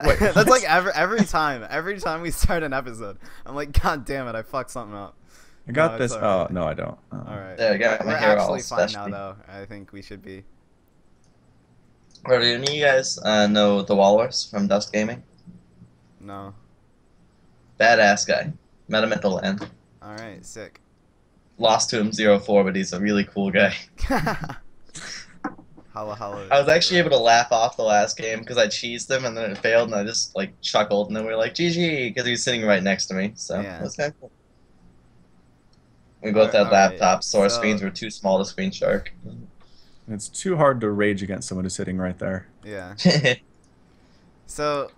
Wait, That's what? like every time we start an episode, I'm like, God damn it, I fucked something up. I No, got it's this. alright. Oh no, I don't. All right, There, I got my we're hair all actually fine now, specially. though. I think we should be. Bro, do any of you guys know the Walrus from Dust Gaming? No. Badass guy. Met him at the LAN. All right, sick. Lost to him 0-4, but he's a really cool guy. Holla holla. I was actually able to laugh off the last game because I cheesed him and then it failed and I just like chuckled and then we were like GG because he was sitting right next to me. So Yeah. it was kind of cool. We both had Alright, laptops, so our so- screens were too small to screen shark. It's too hard to rage against someone who's sitting right there. Yeah. So,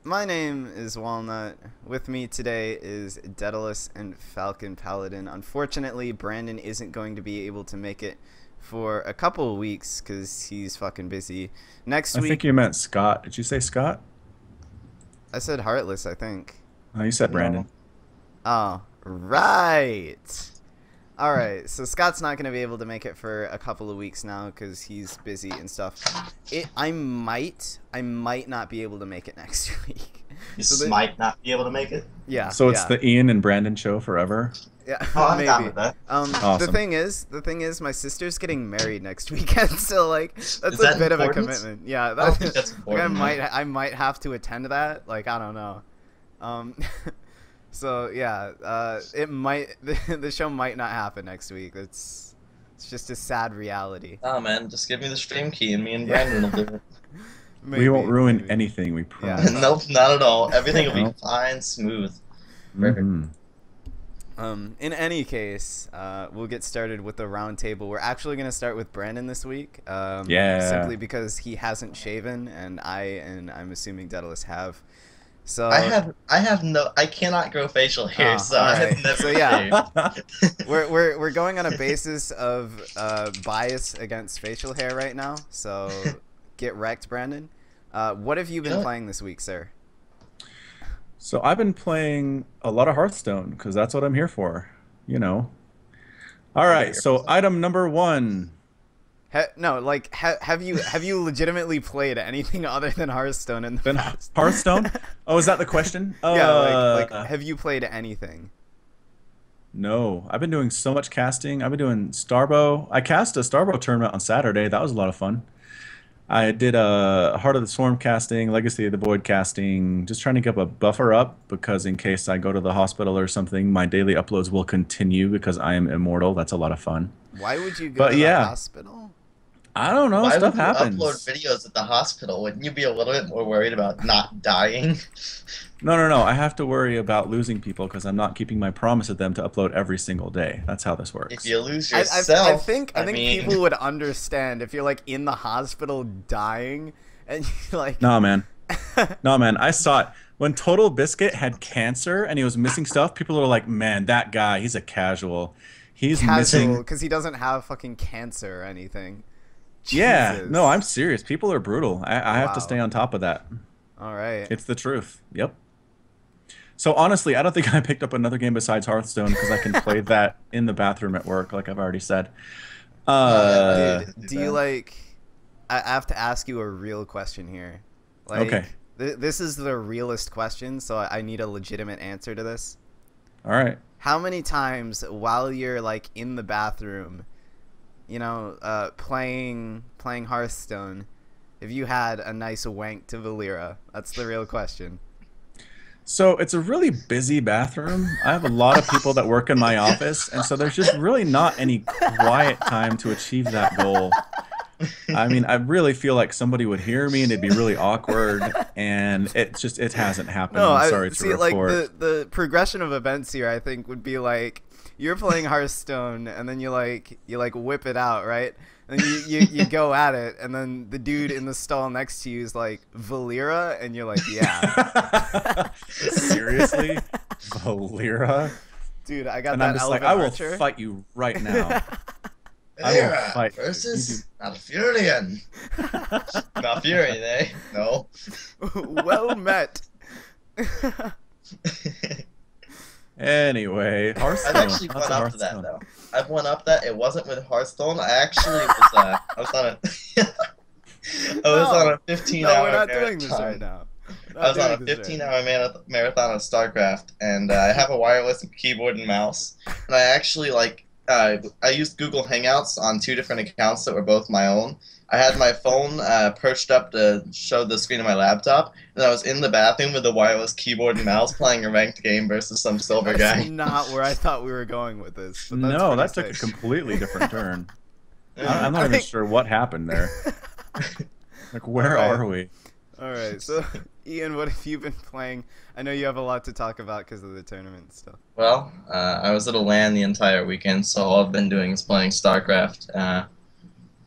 my name is Walnut. With me today is Daedalus and Falcon Paladin. Unfortunately, Brandon isn't going to be able to make it for a couple of weeks because he's fucking busy. Next I week, think you meant Scott. Did you say Scott? I said Heartless, I think. Oh, you said No. Brandon. Oh, right. All right, so Scott's not going to be able to make it for a couple of weeks now because he's busy and stuff. I might not be able to make it next week. You So they- might not be able to make it. Yeah. So it's yeah, the Ian and Brandon show forever. yeah. Oh, I'm down maybe. with that. Awesome. The thing is, my sister's getting married next weekend, so like that's Is a that bit of a important? commitment. Yeah, I don't think that's like, important. I might have to attend that. Like I don't know. So yeah, it might the show might not happen next week. It's just a sad reality. Oh man, just give me the stream key and me and Yeah. Brandon will do it. We won't ruin maybe. anything, we Yeah. promise. Nope, not at all. Everything will be Nope. fine, smooth. Mhm. In any case, we'll get started with the round table. We're actually going to start with Brandon this week. Yeah. Simply because he hasn't shaven, and I'm assuming Daedalus have. So I cannot grow facial hair, Oh, so I alright. have never So, yeah. shaved. we're going on a basis of bias against facial hair right now. So get wrecked, Brandon. What have you been You know- playing this week, sir? So I've been playing a lot of Hearthstone because that's what I'm here for, you know. All right, so item number 1. No, like have you legitimately played anything other than Hearthstone in the Then past? Hearthstone? Oh, is that the question? Yeah, like have you played anything? No, I've been doing so much casting. I've been doing Starbow. I cast a Starbow tournament on Saturday. That was a lot of fun. I did a Heart of the Swarm casting, Legacy of the Void casting, just trying to get a buffer up because in case I go to the hospital or something, my daily uploads will continue because I am immortal. That's a lot of fun. Why would you go But to the yeah. hospital? I don't know. Why Stuff would you happens. upload videos at the hospital? Wouldn't you be a little bit more worried about not dying? No. I have to worry about losing people because I'm not keeping my promise to them to upload every single day. That's how this works. If you lose I yourself, think mean, people would understand if you're like in the hospital dying and you're like No, man. No, man. I saw it. When Total Biscuit had cancer and he was missing stuff, people were like, man, that guy, he's a casual. He's casual missing. because he doesn't have fucking cancer or anything. Yeah. Jesus. No, I'm serious. People are brutal. I have to Wow. stay on top of that. All right. It's the truth. Yep. So honestly, I don't think I picked up another game besides Hearthstone because I can play that in the bathroom at work, like I've already said. Dude, do you like? I have to ask you a real question here. Like, Okay. This is the realest question, so I need a legitimate answer to this. All right. How many times while you're like in the bathroom, you know, playing Hearthstone, have you had a nice wank to Valera? That's the real question. So it's a really busy bathroom. I have a lot of people that work in my office, and so there's just really not any quiet time to achieve that goal. I mean, I really feel like somebody would hear me and it'd be really awkward, and it hasn't happened. No, I'm I sorry to see. report. Like the progression of events here, I think would be like you're playing Hearthstone, and then you whip it out, right? And you go at it, and then the dude in the stall next to you is like Valera, and you're like, yeah. Seriously? Valera? Dude, I got And that I'm just like, elephant I will archer. fight you right now. I will Valera fight. versus Malfurion. Malfurion, eh? No. Well met. Anyway, Hearthstone. I've actually Lots won of up to that Hearthstone. though. I've won up that. It wasn't with Hearthstone. I actually was. I was on a. I was on a 15-hour. No, we're not doing this right now. I was on a doing this right. 15-hour marathon of StarCraft, and I have a wireless keyboard and mouse. And I actually I used Google Hangouts on 2 different accounts that were both my own. I had my phone perched up to show the screen of my laptop, and I was in the bathroom with a wireless keyboard and mouse playing a ranked game versus some silver That's guy. not where I thought we were going with this. But that's No, pretty that took a sick. completely different turn. I'm I not even think- sure what happened there. Like, where Alright. are we? All right, so Ian, what have you been playing? I know you have a lot to talk about because of the tournament stuff. Well, I was at a LAN the entire weekend, so all I've been doing is playing StarCraft.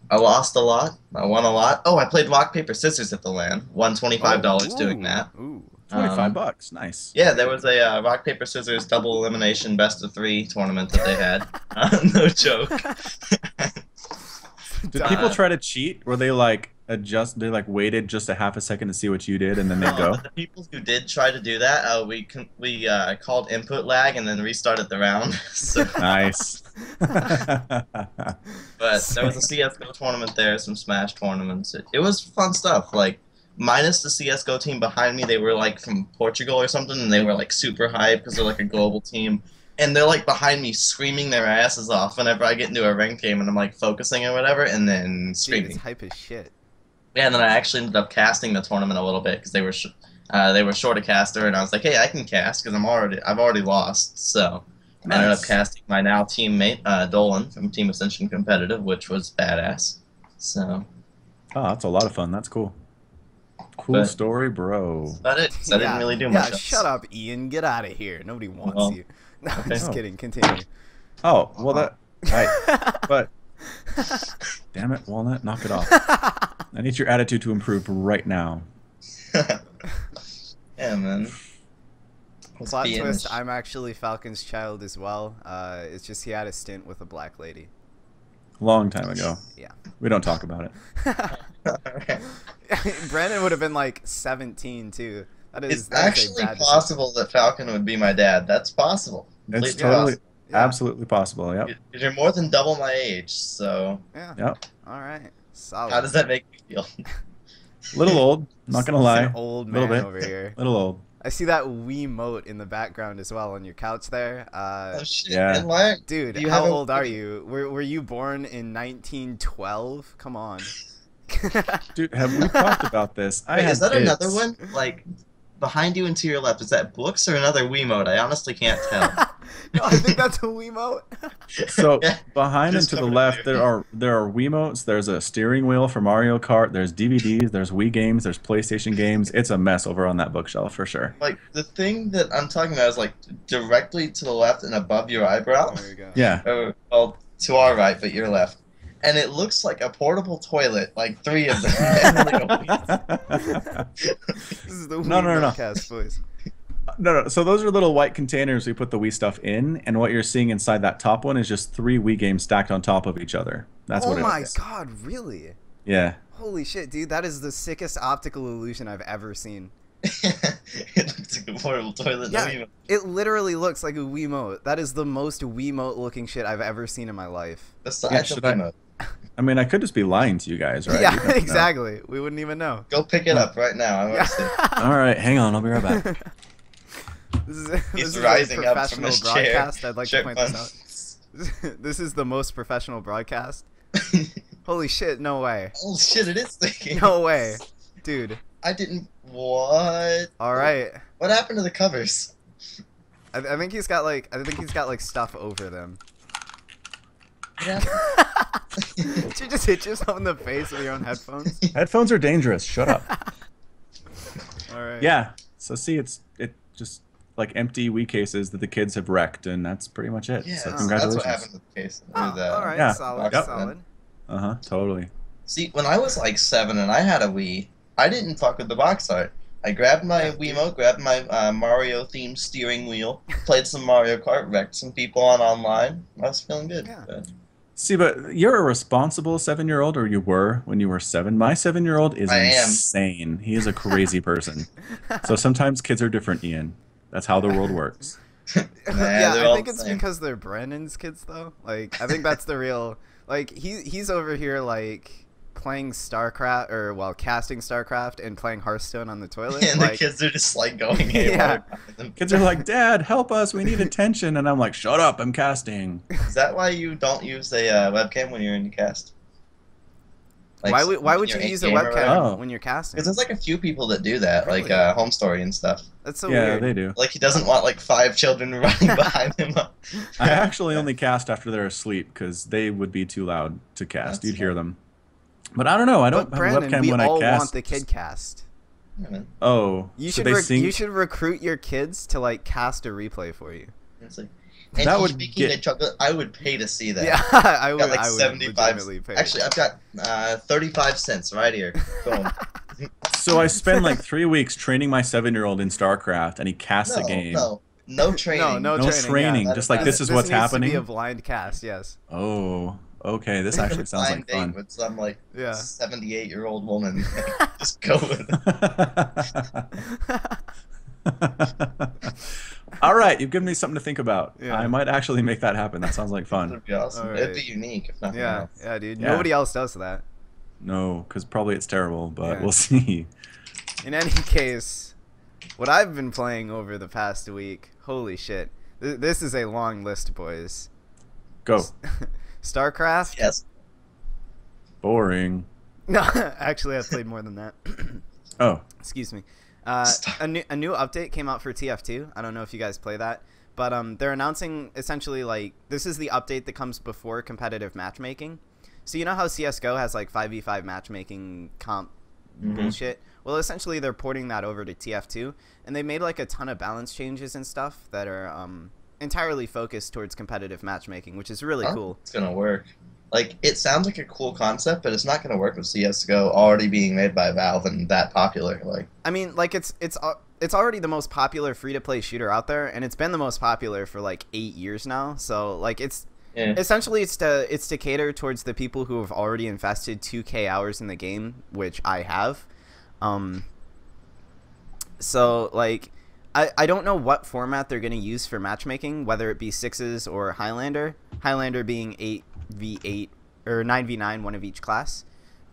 I lost a lot. I won a lot. Oh, I played rock paper scissors at the LAN. Won $25 doing that. Ooh. 25 bucks. Nice. Yeah, there was a rock paper scissors double elimination best of 3 tournament that they had. No joke. Did people try to cheat? Were they like adjust? They like waited just a half a second to see what you did, and then they No, go. but the people who did try to do that, we called input lag and then restarted the round. So, Nice. but there was a CS:GO tournament there, some Smash tournaments. It was fun stuff. Like minus the CS:GO team behind me, they were like from Portugal or something, and they were like super hyped because they're like a global team. And they're like behind me screaming their asses off whenever I get into a ranked game and I'm like focusing or whatever, and then Dude, screaming. it's hype as shit. Yeah, and then I actually ended up casting the tournament a little bit because they were short a caster, and I was like, hey, I can cast because I've already lost. So I ended up Nice. casting my now teammate Dolan from Team Ascension Competitive, which was badass. So Oh, that's a lot of fun. That's cool. Cool But- story, bro. that's about it. 'Cause I didn't really do Yeah, much else. shut up, Ian. Get out of here. Nobody wants Well, you. No, I'm okay. just Oh. kidding. Continue. Oh, well that. But damn it, Walnut, knock it off. I need your attitude to improve right now. Yeah, man. Let's Plot be in twist, this- I'm actually Falcon's child as well. It's just he had a stint with a black lady. Long time ago. Yeah. We don't talk about it. Brandon would have been like 17 too. It's that is a actually bad possible that Falcon would be my dad. That's possible. It's Completely totally, possible. decision. Yeah. absolutely possible. Yep. You're more than double my age, so Yeah. Yep. All right. Solid. how does that make me feel? Little old. Not gonna Just lie. An old Little man bit. over here. Little old. I see that Wiimote in the background as well on your couch there. Oh shit! Yeah. And why? Dude, Do you how have a- old are you? Were you born in 1912? Come on. Dude, have we talked about this? I Wait, had is that kids. another one? Like behind you and to your left, is that books or another Wiimote? I honestly can't tell. No, I think that's a Wiimote. So behind and Just to the covered it left, there. there are Wiimotes. There's a steering wheel for Mario Kart. There's DVDs. There's Wii games. There's PlayStation games. It's a mess over on that bookshelf for sure. Like the thing that I'm talking about is like directly to the left and above your eyebrow. There you go. Yeah. Oh, well, to our right, but your left. And it looks like a portable toilet, like 3 of them. This is the No, no, no. Wiimote voice. No. So those are little white containers we put the Wii stuff in, and what you're seeing inside that top one is just 3 Wii games stacked on top of each other. That's Oh what it my is. god, really? Yeah. Holy shit, dude, that is the sickest optical illusion I've ever seen. It looks like a portable toilet. no Yeah. Wiimote. It literally looks like a Wiimote. That is the most Wiimote looking shit I've ever seen in my life. Besides should the I- Wiimote. I mean, I could just be lying to you guys, right? You Yeah, don't know. exactly. We wouldn't even know. Go pick it up right now. I want to see. All right, hang on. I'll be right back. This is rising a up from professional his chair. broadcast. I'd like to Chip point this out. This is the most professional broadcast. Bun. Holy shit, no way. Oh shit! It is thinking. No way. Dude. I didn't. What? Alright. What happened to the covers? I think he's got like stuff over them. Yeah. Did you just hit yourself in the face with your own headphones? Headphones are dangerous. Shut up. Alright. Yeah. So see, it just like empty Wii cases that the kids have wrecked, and that's pretty much it. Yeah, So that's congratulations. what happened to the case. Oh, With, alright, Yeah. solid, Yep. solid. Totally. See, when I was like 7 and I had a Wii, I didn't fuck with the box art. I grabbed my Yeah, dude. Wiimote, grabbed my Mario themed steering wheel, played some Mario Kart, wrecked some people on online. I was feeling good. Yeah. But See, but you're a responsible 7-year-old, or you were when you were 7. My 7-year-old is I am. insane. He is a crazy person. So sometimes kids are different, Ian. That's how the world works. Nah, Yeah, they're I all think the it's same. because they're Brandon's kids though. Like I think that's the real like he's over here like playing StarCraft or while casting StarCraft and playing Hearthstone on the toilet. And like, the kids are just like going haywire. Yeah. behind them. Kids are like, Dad, help us. We need attention. And I'm like, shut up. I'm casting. Is that why you don't use a webcam when you're in your cast? Like, why would when you you're use a in-game or webcam whatever? Oh. when you're casting? Because there's like a few people that do that, Really? like Home Story and stuff. That's so Yeah, weird. they do. Like he doesn't want like 5 children running behind him. I actually only cast after they're asleep because they would be too loud to cast. That's You'd hear fair. them. But I don't know. I don't But have a Brandon, webcam we when all I cast. want the kid cast. Yeah, man. Oh, You so should they sing. you should recruit your kids to like cast a replay for you. It's like, That and would he's making get- a chocolate. I would pay to see that. Yeah, I I would. got like I would 75. legitimately pay. Actually, I've got 35 cents right here. Boom. So I spend like 3 weeks training my 7-year-old in StarCraft, and he casts a game. No training. no No training. training, Yeah. just like this is This what's needs happening. To be a blind cast, yes. Oh, okay. This actually sounds Blind like date fun. with some like Yeah. 78-year-old woman. Just go with it. All right, you've given me something to think about. Yeah. I might actually make that happen. That sounds like fun. That'd be awesome. Alright. It'd be unique if nothing Yeah, else. yeah, dude. Yeah. Nobody else does that. No, because probably it's terrible, but Yeah. we'll see. In any case, what I've been playing over the past week, holy shit. This is a long list, boys. Go. StarCraft? Yes. Boring. No, actually, I've played more than that. Oh, Excuse me. Stop. A new update came out for TF2. I don't know if you guys play that, but they're announcing essentially like this is the update that comes before competitive matchmaking. So you know how CS:GO has like 5v5 matchmaking comp bullshit? Well, essentially they're porting that over to TF2, and they made like a ton of balance changes and stuff that are entirely focused towards competitive matchmaking, which is really I don't cool. think It's gonna work. Like it sounds like a cool concept, but it's not gonna work with CS:GO already being made by Valve and that popular. Like I mean, like it's already the most popular free-to-play shooter out there, and it's been the most popular for like 8 years now. So like yeah. essentially it's to cater towards the people who have already invested 2K hours in the game, which I have. So like I don't know what format they're gonna use for matchmaking, whether it be sixes or Highlander. Highlander being 8v8 or 9v9, one of each class.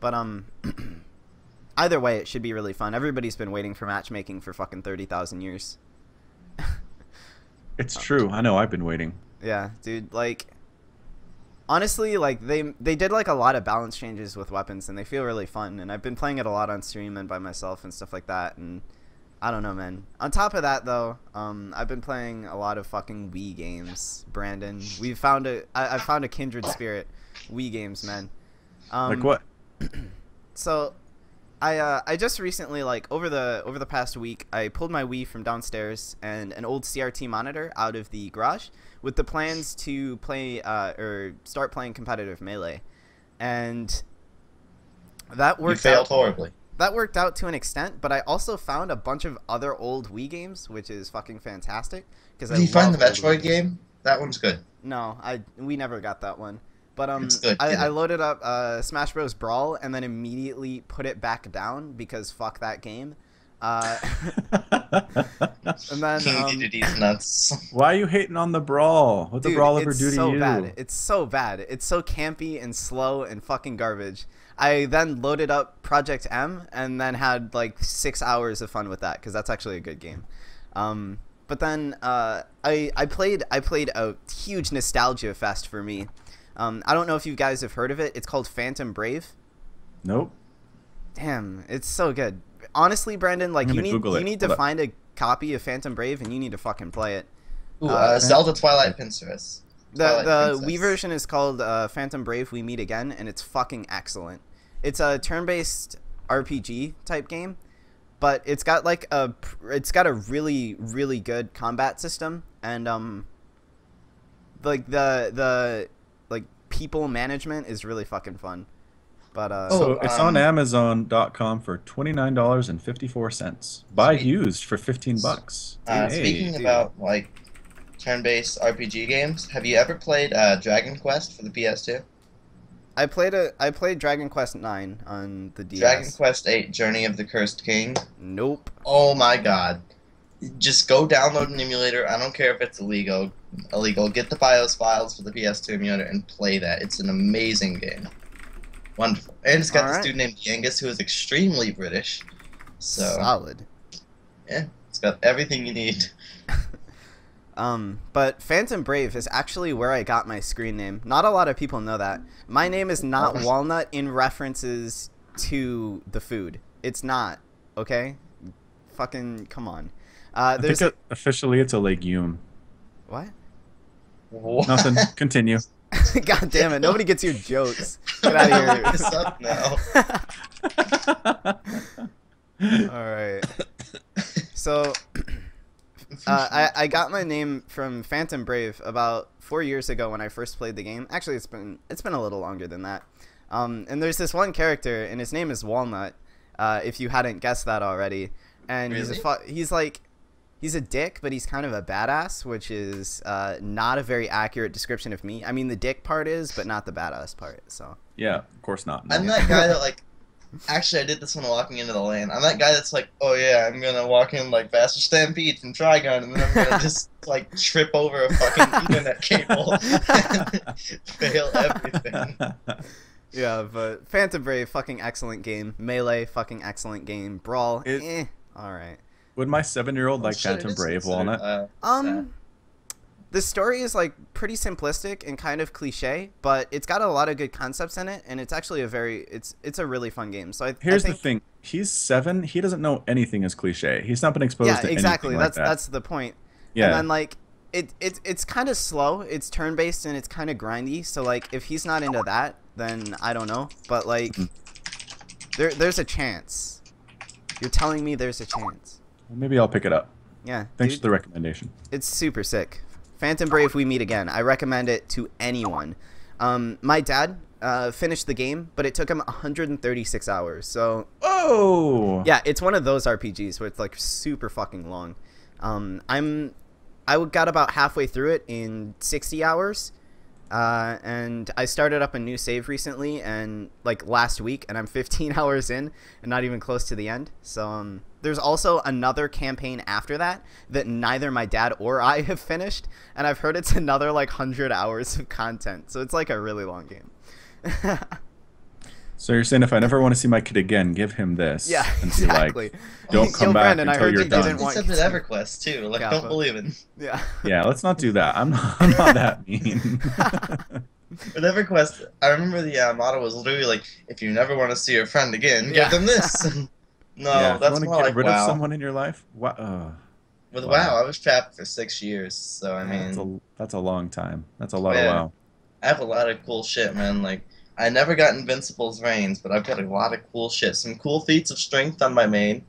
But either way, it should be really fun. Everybody's been waiting for matchmaking for fucking 30,000 years. it's true. I know. I've been waiting. Yeah, dude, like honestly, like they did like a lot of balance changes with weapons, and they feel really fun, and I've been playing it a lot on stream and by myself and stuff like that, and I don't know, man. On top of that though, I've been playing a lot of fucking Wii games, Brandon. I found a kindred spirit. Wii games, man. Like what? So I just recently, like over the past week, I pulled my Wii from downstairs and an old CRT monitor out of the garage with the plans to play or start playing competitive Melee, and that You worked failed out. horribly. That worked out to an extent, but I also found a bunch of other old Wii games, which is fucking fantastic. Because Did you find the Metroid game? That one's good. No, we never got that one. But It's good, I yeah. loaded up Smash Bros. Brawl and then immediately put it back down because fuck that game. And then King Dedede's nuts. Why are you hating on the Brawl? What the dude, Brawl ever it's do to so you? bad. It's so bad. It's so campy and slow and fucking garbage. I then loaded up Project M and then had like 6 hours of fun with that because that's actually a good game. But then I played a huge nostalgia fest for me. I don't know if you guys have heard of it. It's called Phantom Brave. Nope. Damn, it's so good. Honestly, Brandon, like I'm you gonna Google it. need to Hold up. find a copy of Phantom Brave and you need to fucking play it. Ooh, Zelda Twilight Princess. The Twilight Wii Princess. version is called Phantom Brave We Meet Again, and it's fucking excellent. It's a turn-based RPG type game, but it's got like a really really good combat system, and like the like people management is really fucking fun. But So it's on Amazon.com for $29.54. Buy Sweet. used for $15. Hey. Speaking dude. about like turn-based RPG games, have you ever played Dragon Quest for the PS2? I played Dragon Quest 9 on the DS. Dragon Quest 8: Journey of the Cursed King. Nope. Oh my god. Just go download an emulator. I don't care if it's illegal. Get the BIOS files for the PS2 emulator and play that. It's an amazing game. Wonderful. And it's got All this right. dude named Yangus who is extremely British. So Solid. yeah, it's got everything you need. But Phantom Brave is actually where I got my screen name. Not a lot of people know that. My name is not Walnut in references to the food. It's not. Okay? Fucking come on. I There's think officially it's a legume. what? What? Nothing. Continue. God damn it! Nobody gets your jokes. Get out I'm of looking this up now. here. All right. So, I got my name from Phantom Brave about 4 years ago when I first played the game. Actually, it's been a little longer than that. And there's this one character, and his name is Walnut. If you hadn't guessed that already, and Really? he's a dick, but he's kind of a badass, which is not a very accurate description of me. I mean, the dick part is, but not the badass part. So Yeah, of course not. I'm that guy that like. Actually, I did this when walking into the lane. I'm that guy that's like, oh yeah, I'm gonna walk in like Faster Stampede from Trigun, and then I'm gonna just like trip over a fucking Ethernet cable and fail everything. yeah, but Phantom Brave, fucking excellent game. Melee, fucking excellent game. Brawl, all right. Would my 7-year-old like Shit, it Phantom is Brave, considered, Walnut? The story is like pretty simplistic and kind of cliche, but it's got a lot of good concepts in it, and it's actually it's a really fun game. So Here's I think, the thing. He's 7. He doesn't know anything is cliche. He's not been exposed yeah, to exactly. anything like that. That's the point. Yeah. And then like it's kind of slow. It's turn based and it's kind of grindy. So like if he's not into that, then I don't know. But like there's a chance. You're telling me there's a chance. Well, maybe I'll pick it up. Yeah. Thanks dude, for the recommendation. it's super sick. Phantom Brave, we meet again. I recommend it to anyone. My dad finished the game, but it took him 136 hours. So Oh! yeah, it's one of those RPGs where it's like super fucking long. I got about halfway through it in 60 hours. And I started up a new save recently and like last week, and I'm 15 hours in and not even close to the end. So there's also another campaign after that neither my dad or I have finished, and I've heard it's another like 100 hours of content. So it's like a really long game. So you're saying if I never want to see my kid again, give him this. Yeah, and exactly. Be like, don't come Yo, back Brandon, I until heard you're you done. didn't want- Except with EverQuest too. Like, Yeah, don't but- believe it. Yeah. Yeah, let's not do that. I'm not that mean. With EverQuest, I remember the motto was literally like, if you never want to see your friend again, Yeah. give them this. No, Yeah, if you that's want to more get like rid of WoW. someone in your life? Wow. With Wow. WoW, I was trapped for 6 years, so I mean, That's a long time. That's a lot Yeah. of WoW. I have a lot of cool shit, man. Like, I never got Invincible's Reigns, but I've got a lot of cool shit. Some cool feats of strength on my main.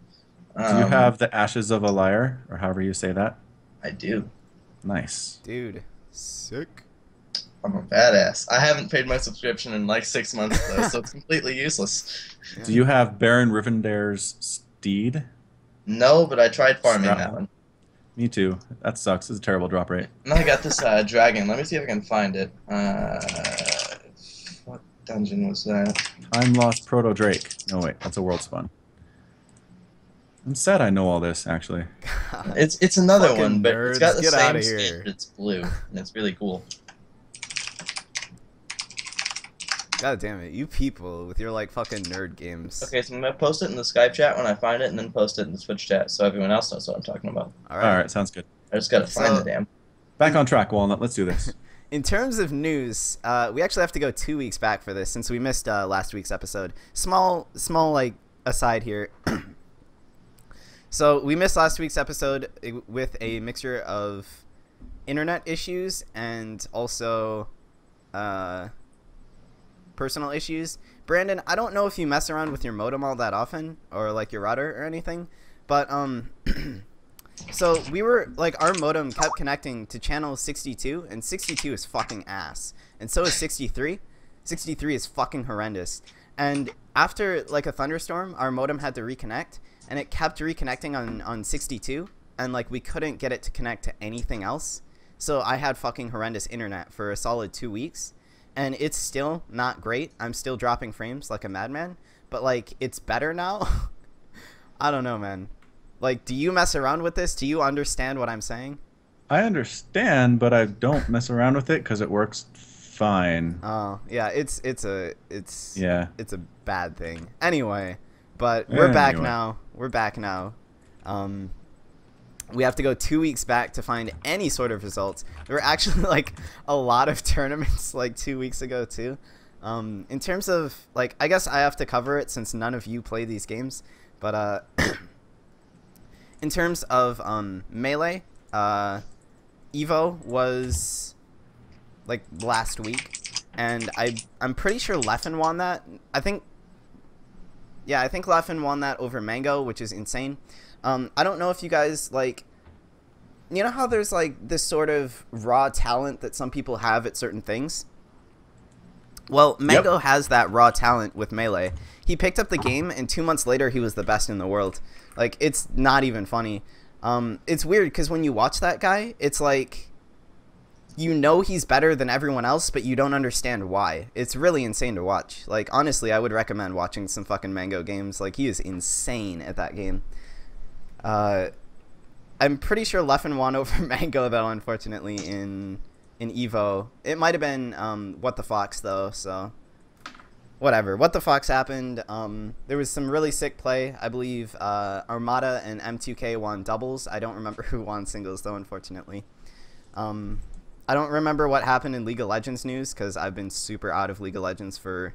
Do you have the Ashes of a Liar, or however you say that? I do. Nice. Dude, sick. I'm a badass. I haven't paid my subscription in like 6 months, though, so it's completely useless. Do you have Baron Rivendare's Steed? No, but I tried farming Strap. that one. Me too. That sucks. It's a terrible drop rate. And I got this dragon. Let me see if I can find it. What dungeon was that? Time Lost Proto Drake. No, wait. That's a World's Fun. I'm sad I know all this, actually. It's another Fucking one, but it's got nerds, the get same outta skin, here. but it's blue, and it's really cool. God damn it, you people with your like fucking nerd games. Okay, so I'm gonna post it in the Skype chat when I find it, and then post it in the Twitch chat, so everyone else knows what I'm talking about. All All right, sounds good. I just gotta find So- the damn. Back on track, Walnut. Let's do this. In terms of news, we actually have to go 2 weeks back for this since we missed last week's episode. Small like aside here. So we missed last week's episode with a mixture of internet issues and also personal issues. Brandon, I don't know if you mess around with your modem all that often or like your router or anything, but so we were like our modem kept connecting to channel 62, and 62 is fucking ass, and so is 63. 63 is fucking horrendous. And after like a thunderstorm, our modem had to reconnect, and it kept reconnecting on 62, and like we couldn't get it to connect to anything else. So I had fucking horrendous internet for a solid 2 weeks, and it's still not great. I'm still dropping frames like a madman, but like it's better now. I don't know, man. Like, do you mess around with this? Do you understand what I'm saying? I understand, but I don't mess around with it because it works fine. Oh, yeah, it's Yeah. a bad thing. Anyway, but we're back Anyway. now. We're back now. We have to go 2 weeks back to find any sort of results. There were actually like a lot of tournaments like 2 weeks ago too. In terms of like, I guess I have to cover it since none of you play these games. But in terms of Melee, Evo was like last week, and I'm pretty sure Leffen won that. I think Leffen won that over Mango, which is insane. I don't know if you guys like, you know how there's like this sort of raw talent that some people have at certain things? Well, Mango has that raw talent with Melee. He picked up the game, and 2 months later, he was the best in the world. Like, it's not even funny. It's weird, because when you watch that guy, it's like, you know he's better than everyone else, but you don't understand why. It's really insane to watch. Like, honestly, I would recommend watching some fucking Mango games. Like, he is insane at that game. I'm pretty sure Leffen won over Mango, though, unfortunately, in Evo. It might have been What the Fox, though, so whatever. What the Fox happened. There was some really sick play. I believe Armada and M2K won doubles. I don't remember who won singles, though, unfortunately. I don't remember what happened in League of Legends news, because I've been super out of League of Legends for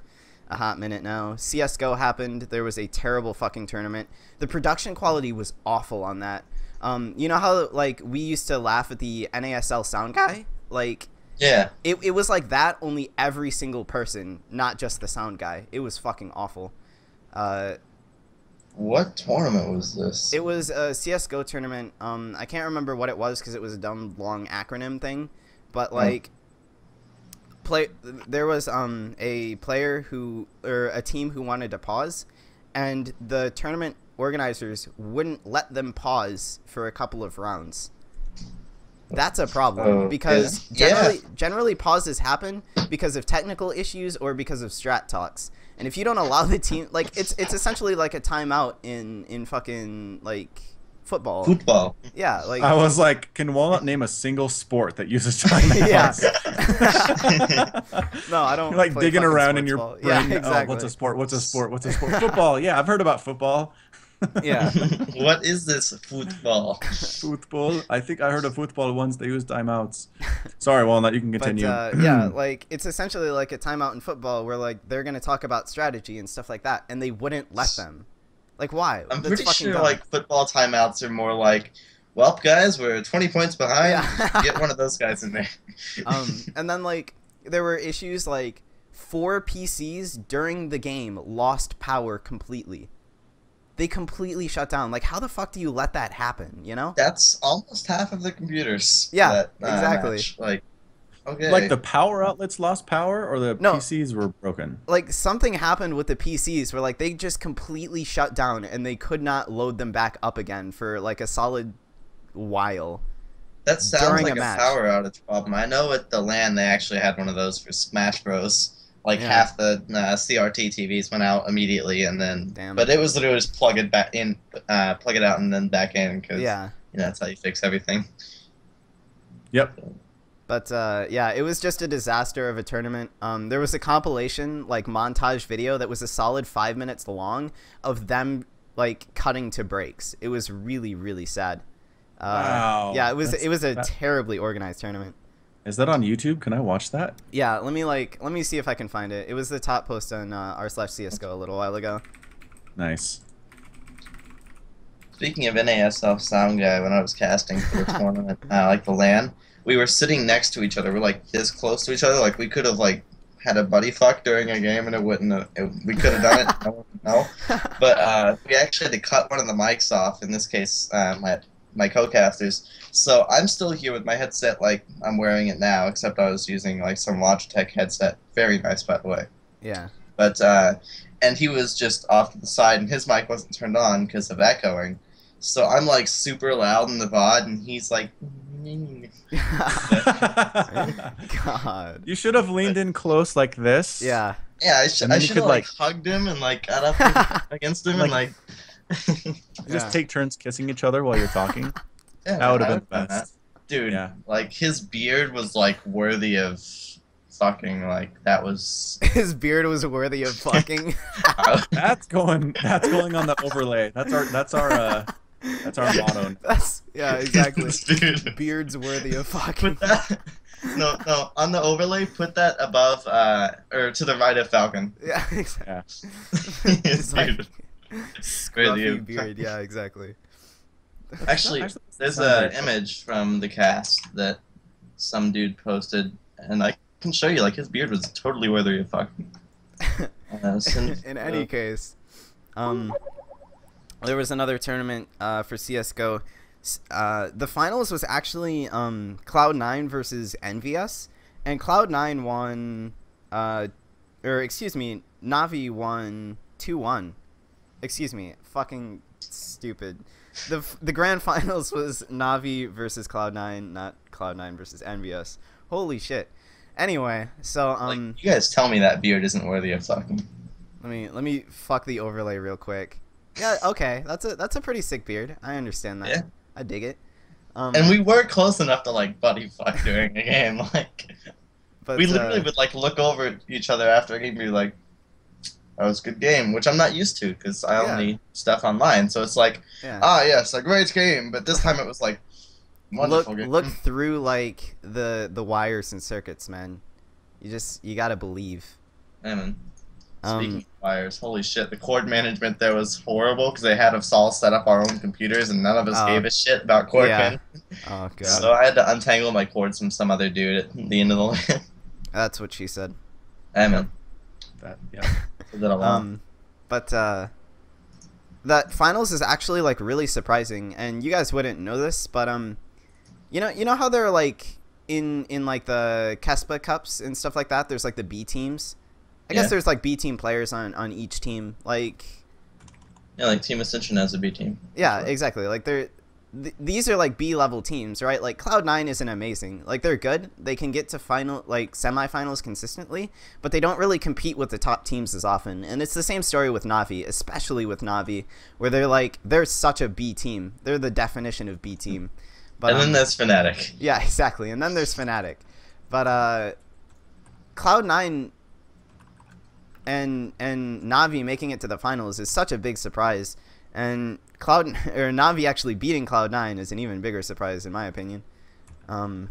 a hot minute now. CSGO happened. There was a terrible fucking tournament. The production quality was awful on that. You know how, like, we used to laugh at the NASL sound guy? Like, Yeah. it was like that, only every single person, not just the sound guy. It was fucking awful. What tournament was this? It was a CSGO tournament. I can't remember what it was because it was a dumb, long acronym thing. But, like, there was a player or a team who wanted to pause, and the tournament organizers wouldn't let them pause for a couple of rounds. That's a problem because generally pauses happen because of technical issues or because of strat talks. And if you don't allow the team, like, it's essentially like a timeout in fucking like football. Football. Yeah, like I was like, can Walnut name a single sport that uses timeouts? Yeah. No, I don't. You're like play digging fucking around in your sports brain. ball. Yeah, exactly. Oh, what's a sport? What's a sport? What's a sport? Football. Yeah, I've heard about football. Yeah. What is this football? Football. I think I heard of football once. They use timeouts. Sorry, Walnut. You can continue. But yeah, like it's essentially like a timeout in football where like they're gonna talk about strategy and stuff like that, and they wouldn't let them. Like why? I'm That's pretty fucking sure dumb. like football timeouts are more like, well, guys, we're 20 points behind. Yeah. Get one of those guys in there. And then like there were issues like 4 PCs during the game lost power completely. They completely shut down. Like, how the fuck do you let that happen, you know? That's almost half of the computers. Yeah, that, exactly. match. Like, okay. Like the power outlets lost power, or the No. PCs were broken. Like, something happened with the PCs where, like, they just completely shut down and they could not load them back up again for, like, a solid while. That sounds during like a a match. power outage problem. I know at the LAN they actually had one of those for Smash Bros. Like Yeah. half the CRT TVs went out immediately, and then Damn. but it was literally just plug it back in, plug it out, and then back in because Yeah. that's how you fix everything. Yep. But yeah, it was just a disaster of a tournament. There was a compilation, like, montage video that was a solid 5 minutes long of them, like, cutting to breaks. It was really, really sad. Wow. Yeah, it was a That- terribly organized tournament. Is that on YouTube? Can I watch that? Yeah, let me see if I can find it. It was the top post on r/CSGO a little while ago. Nice. Speaking of NASL sound guy, when I was casting for the tournament, like the LAN, we were sitting next to each other. We're like this close to each other. Like we could have like had a buddy fuck during a game, and it wouldn't. We could have done it. No one would know. But we actually had to cut one of the mics off. In this case, my co-casters. So I'm still here with my headset, like I'm wearing it now, except I was using like some Logitech headset. Very nice, by the way. Yeah. But and he was just off to the side, and his mic wasn't turned on because of echoing. So I'm like super loud in the VOD, and he's like. God. You should have leaned in close like this. Yeah. Yeah, And I then you should could, have like like- hugged him and like got up against him and like. Just Yeah. take turns kissing each other while you're talking. Yeah, That would have I been the would've done best. that. Dude. Yeah. Like his beard was like worthy of fucking, like, that was... His beard was worthy of fucking. That's going on the overlay. That's our motto. Yeah, exactly. Dude. Beards worthy of fucking. Put that... No, on the overlay, put that above, or to the right of Falcon. Yeah, exactly. Yeah. It's like Dude. scruffy beard. Yeah, exactly. Actually, there's an image from the cast that some dude posted, and I can show you, like, his beard was totally worthy of fucking. In any case, there was another tournament for CS:GO. The finals was actually Cloud9 versus EnVyUs, and Cloud9 won, or excuse me, Navi won 2-1. Excuse me, fucking stupid. The grand finals was Navi versus Cloud9, not Cloud9 versus EnVyUs. Holy shit. Anyway, so like, you guys tell me that beard isn't worthy of fucking. let me fuck the overlay real quick. Yeah, okay, that's a pretty sick beard. I understand that. Yeah. I dig it. And we were close enough to, like, buddy fuck during a game. Like, but, we literally would, like, look over at each other after a game and be like, that was a good game, which I'm not used to because I only stuff online. So it's like, yes, a great game. But this time it was like, wonderful game. Look through, like, the wires and circuits, man. You gotta believe. Yeah, man. Speaking of wires, holy shit, the cord management there was horrible because they had us all set up our own computers and none of us gave a shit about cord management. Oh, God. So I had to untangle my cords from some other dude at the end of the LAN. That's what she said. Yeah, man. Yeah. But that finals is actually, like, really surprising, and you guys wouldn't know this, but you know how they're, like, in like the Kespa Cups and stuff like that, there's, like, the B teams. I guess there's, like, B team players on each team, like... Yeah, like Team Ascension has a B team. Yeah, exactly. Like, these are, like, B-level teams, right? Like, Cloud9 isn't amazing. Like, they're good. They can get to semifinals consistently, but they don't really compete with the top teams as often. And it's the same story with Navi, especially with Navi, where they're such a B team. They're the definition of B team. But, and then there's Fnatic. Yeah, exactly. And then there's Fnatic. But Cloud9 and Navi making it to the finals is such a big surprise, and Navi actually beating Cloud9 is an even bigger surprise in my opinion. Yeah,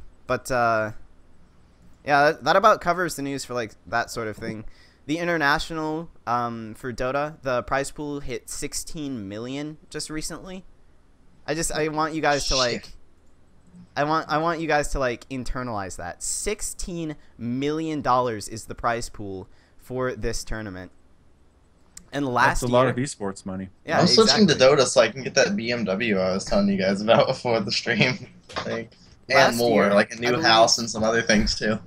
that about covers the news for, like, that sort of thing. The international for Dota, the prize pool hit 16 million just recently. I want you guys to, like, I want you guys to, like, internalize that. $16 million is the prize pool for this tournament. And last That's a lot of esports money. Yeah, I'm switching to Dota so I can get that BMW I was telling you guys about before the stream. Like, and more, like a new house and some other things too.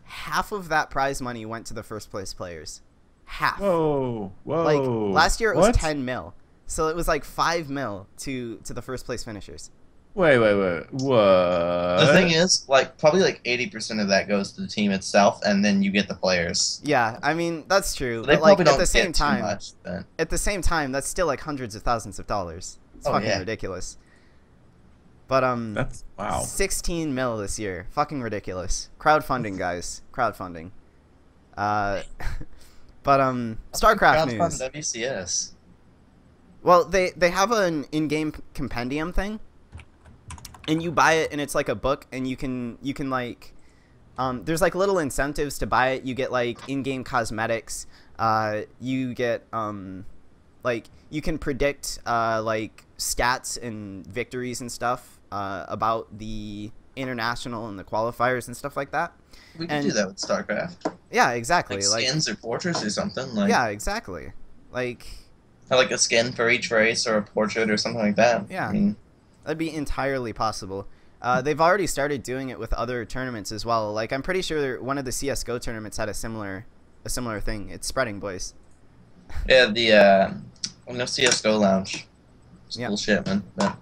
Half of that prize money went to the first place players. Half. Whoa. Like, last year it was 10 mil. So it was like 5 mil to the first place finishers. Wait. What? The thing is, like, probably like 80% of that goes to the team itself, and then you get the players. Yeah, I mean, that's true. They but, like, probably at the don't same get too time, much, then. at the same time, that's still like hundreds of thousands of dollars. It's fucking ridiculous. But that's wow. 16 mil this year, fucking ridiculous. Crowdfunding, guys, crowdfunding. But StarCraft news. WCS. Well, they have an in-game compendium thing. And you buy it, and it's like a book, and you can like, there's like little incentives to buy it. You get like in-game cosmetics. You get like you can predict like stats and victories and stuff about the international and the qualifiers and stuff like that. We can do that with StarCraft. Yeah, exactly. Like skins or portraits or something. Like, yeah, exactly. Like a skin for each race or a portrait or something like that. Yeah. I mean, that'd be entirely possible. They've already started doing it with other tournaments as well. Like, I'm pretty sure one of the CS:GO tournaments had a similar thing. It's spreading, boys. Yeah, the no CS:GO lounge. It's cool shit, man. But,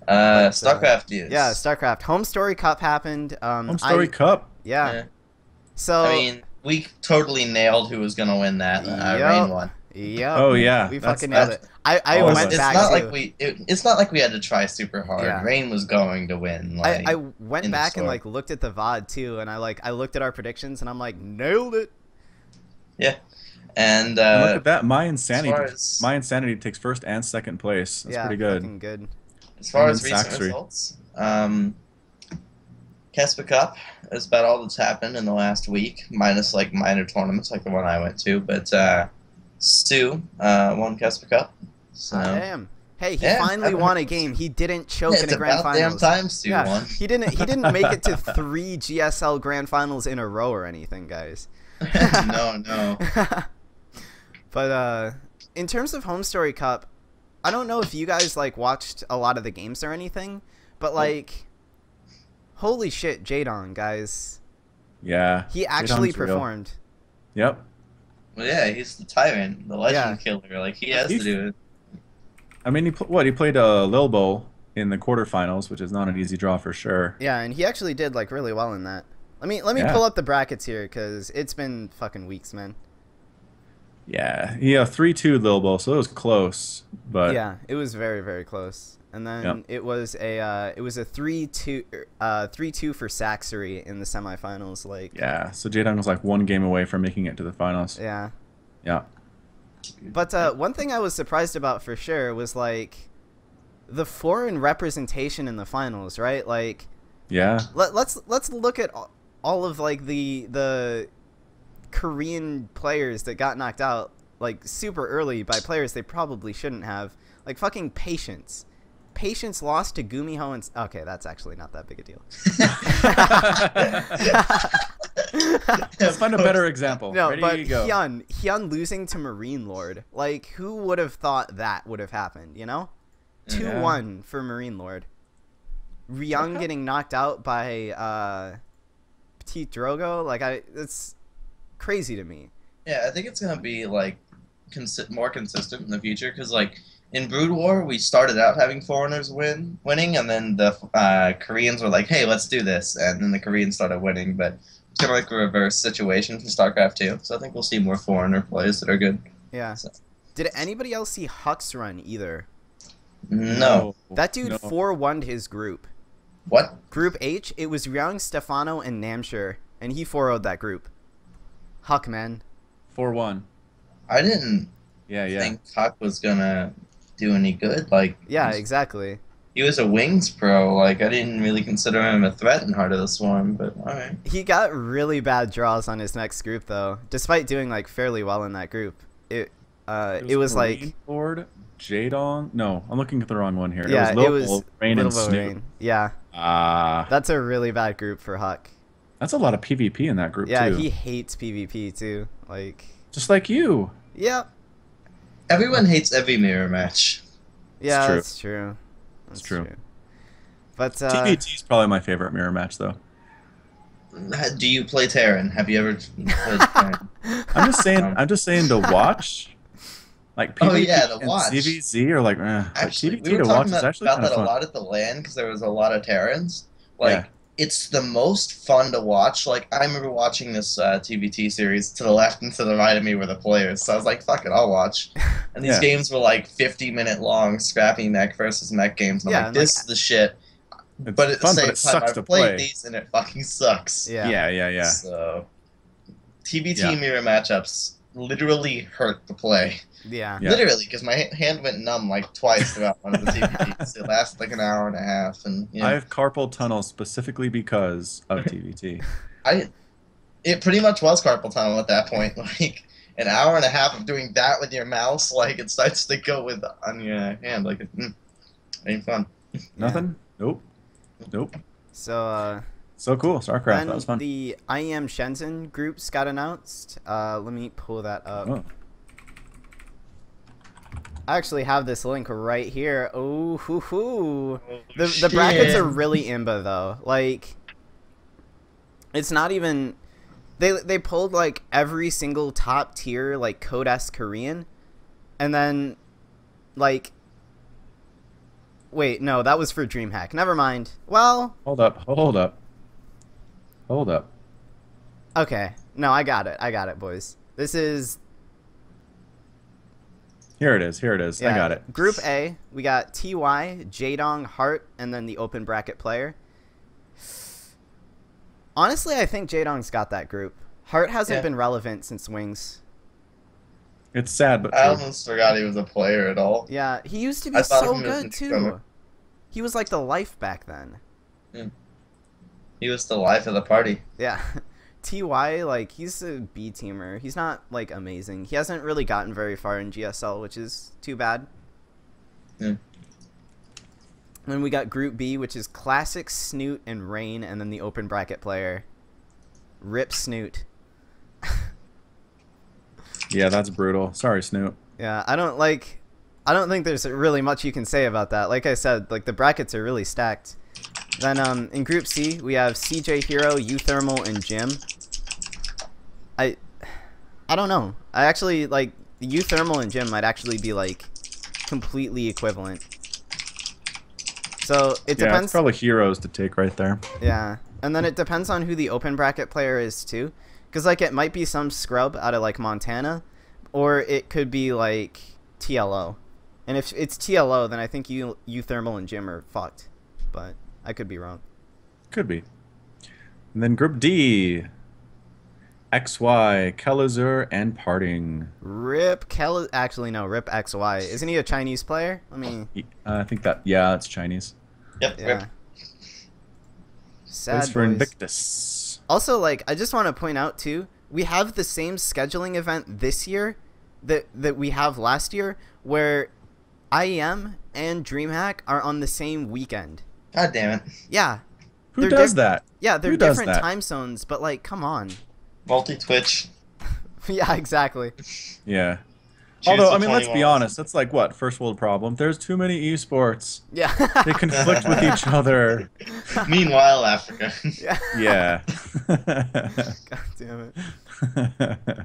StarCraft news. Yeah, StarCraft. Home Story Cup happened. Home Story Cup. Yeah. So I mean, we totally nailed who was gonna win that. Rain one. Yep. Oh yeah, We that's fucking nailed that's- it. I always went It's back not too. like it's not like we had to try super hard. Yeah. Rain was going to win. Like, I went in the back and store. like looked at the VOD too, and I looked at our predictions and I'm like, nailed it. yeah, and And look at that. My as far insanity. as My insanity takes first and second place. That's Yeah, pretty good. fucking good. as far and as then recent Saxry. results, Kespa Cup is about all that's happened in the last week, minus like minor tournaments like the one I went to. But Stu won Kespa Cup. So Damn. Hey, he Yeah, finally that won a was- game. He didn't choke yeah, in it's a grand about damn finals. time Stu Yeah, won. he didn't make it to 3 GSL grand finals in a row or anything, guys. no. But in terms of Home Story Cup, I don't know if you guys like watched a lot of the games or anything, but like, holy shit, Jadon, guys, Yeah. he actually Jadon's real. performed. Yep. Well, yeah, he's the tyrant, the legend killer. Like he has to He's- do it. I mean, he played Lil Bowl in the quarterfinals, which is not an easy draw for sure. Yeah, and he actually did like really well in that. Let me Yeah. pull up the brackets here because it's been fucking weeks, man. Yeah. 3-2 Lil Bowl, so it was close, but Yeah, it was very very close. And then Yep. it was a 3-2 for Saxery in the semifinals. Like yeah. So Jadon was like one game away from making it to the finals. yeah. Yeah. But one thing I was surprised about for sure was like the foreign representation in the finals, right? Like Yeah. let's look at all of like the Korean players that got knocked out like super early by players they probably shouldn't have. Like fucking Patience. Patience lost to Gumiho and okay, that's actually not that big a deal. Let's find a better example. No, Ready, but go. Hyun losing to Marine Lord. Like, who would have thought that would have happened, you know? 2-1 for Marine Lord. Ryung Okay. getting knocked out by Petit Drogo. Like, it's crazy to me. Yeah, I think it's gonna be like more consistent in the future because like in Brood War we started out having foreigners winning, and then the Koreans were like, "Hey, let's do this," and then the Koreans started winning. But it's kind of like a reverse situation for StarCraft 2. So I think we'll see more foreigner plays that are good. Yeah. So- Did anybody else see Hux run either? No, That dude No. 4-1'd his group. what? Group H, it was Ryung, Stefano, and Namshur, and he 4-0'd that group. Huck, man. 4-1. I didn't Yeah. think Huck was gonna do any good. Like, Yeah, exactly. he was a Wings pro. Like, I didn't really consider him a threat in Heart of the Swarm. But all right. He got really bad draws on his next group, though. Despite doing like fairly well in that group, it was like Marine Lord, Jadong. No, I'm looking at the wrong one here. yeah, it was Lil it was Bowl, Rain, and Little Bo Snoop. Rain. Yeah, Ah, that's a really bad group for Huck. that's a lot of PvP in that group Yeah, too. he hates PvP too. Like, Just like you. yeah, Everyone hates every mirror match. yeah, true. that's true. That's true. But TVT is probably my favorite mirror match, though. Do you play Terran? Have you ever played Terran? I'm just saying. I'm just saying to watch. Like PvP Oh, yeah, to and watch. CVZ are like, Actually, TVT we were to watch talking is actually about kind of that a fun. lot at the LAN because there was a lot of Terrans. Like, Yeah. it's the most fun to watch. Like, I remember watching this TVT series. To the left and to the right of me were the players. So I was like, fuck it, I'll watch. And these Yeah. games were like 50-minute long, scrappy mech versus mech games. And Yeah, I'm like, and, this is the shit. It's But at fun, the same but it time, sucks I've to played play. these and it fucking sucks. yeah, Yeah. So, TVT Yeah. mirror matchups literally hurt to play. yeah. Yeah. Literally, because my hand went numb like twice throughout one of the TVTs. It lasted like an hour and a half, and I have carpal tunnel specifically because of TVT. it pretty much was carpal tunnel at that point. Like an hour and a half of doing that with your mouse, like it starts to go with on your hand. Like, ain't fun. Nothing. Nope. So So cool. StarCraft. then That was fun. the IEM Shenzhen groups got announced. Let me pull that up. Oh. I actually have this link right here. Oh, hoo hoo. The brackets are really imba though. Like, it's not even. They pulled like every single top tier like Code S Korean, and then like. Wait, no, that was for DreamHack. Never mind. Well, Hold up. okay. No, I got it, boys. This is Here it is. Here it is. I got it. Group A, we got TY, Jaedong, Hart, and then the open bracket player. Honestly, I think Jaedong's got that group. Hart hasn't been relevant since Wings. It's sad, but I true. almost forgot he was a player at all. Yeah, he used to be I thought so he was good a too. newcomer. He was like the life back then. He was the life of the party. Yeah. TY, like, he's a B teamer. He's not, like, amazing. He hasn't really gotten very far in GSL, which is too bad. Yeah. Then we got Group B, which is Classic, Snoot, and Rain, and then the open bracket player. Rip Snoot. Yeah, that's brutal. Sorry, Snoop. Yeah, I don't think there's really much you can say about that. Like I said, like, the brackets are really stacked. Then in Group C, we have CJ Hero, Uthermal, and Jim. I don't know. I actually, like, Uthermal and Jim might actually be, like, completely equivalent. So it Yeah, depends. it's probably heroes to take right there. Yeah, and then it depends on who the open bracket player is too, because like it might be some scrub out of like Montana, or it could be like TLO, and if it's TLO, then I think Uthermal and Jim are fucked, but I could be wrong. Could be. And then Group D. XY, Kelazur, and Parting. Rip actually no, Rip XY. Isn't he a Chinese player? I mean, I think that, yeah, it's Chinese. Yep. yeah. Rip. Sad Place for boys. Invictus. Also, like, I just want to point out too, we have the same scheduling event this year that we have last year, where IEM and DreamHack are on the same weekend. God damn it. Yeah, Who They're does diff- that? yeah, they're Who does different that? time zones, but like, come on. Multi-Twitch. Yeah, exactly. Yeah. Choose Although, the I mean, let's 20 be miles. honest. That's like, what, first world problem? There's too many esports. Yeah. They conflict with each other. Meanwhile, Africa. Yeah. Yeah. God damn it.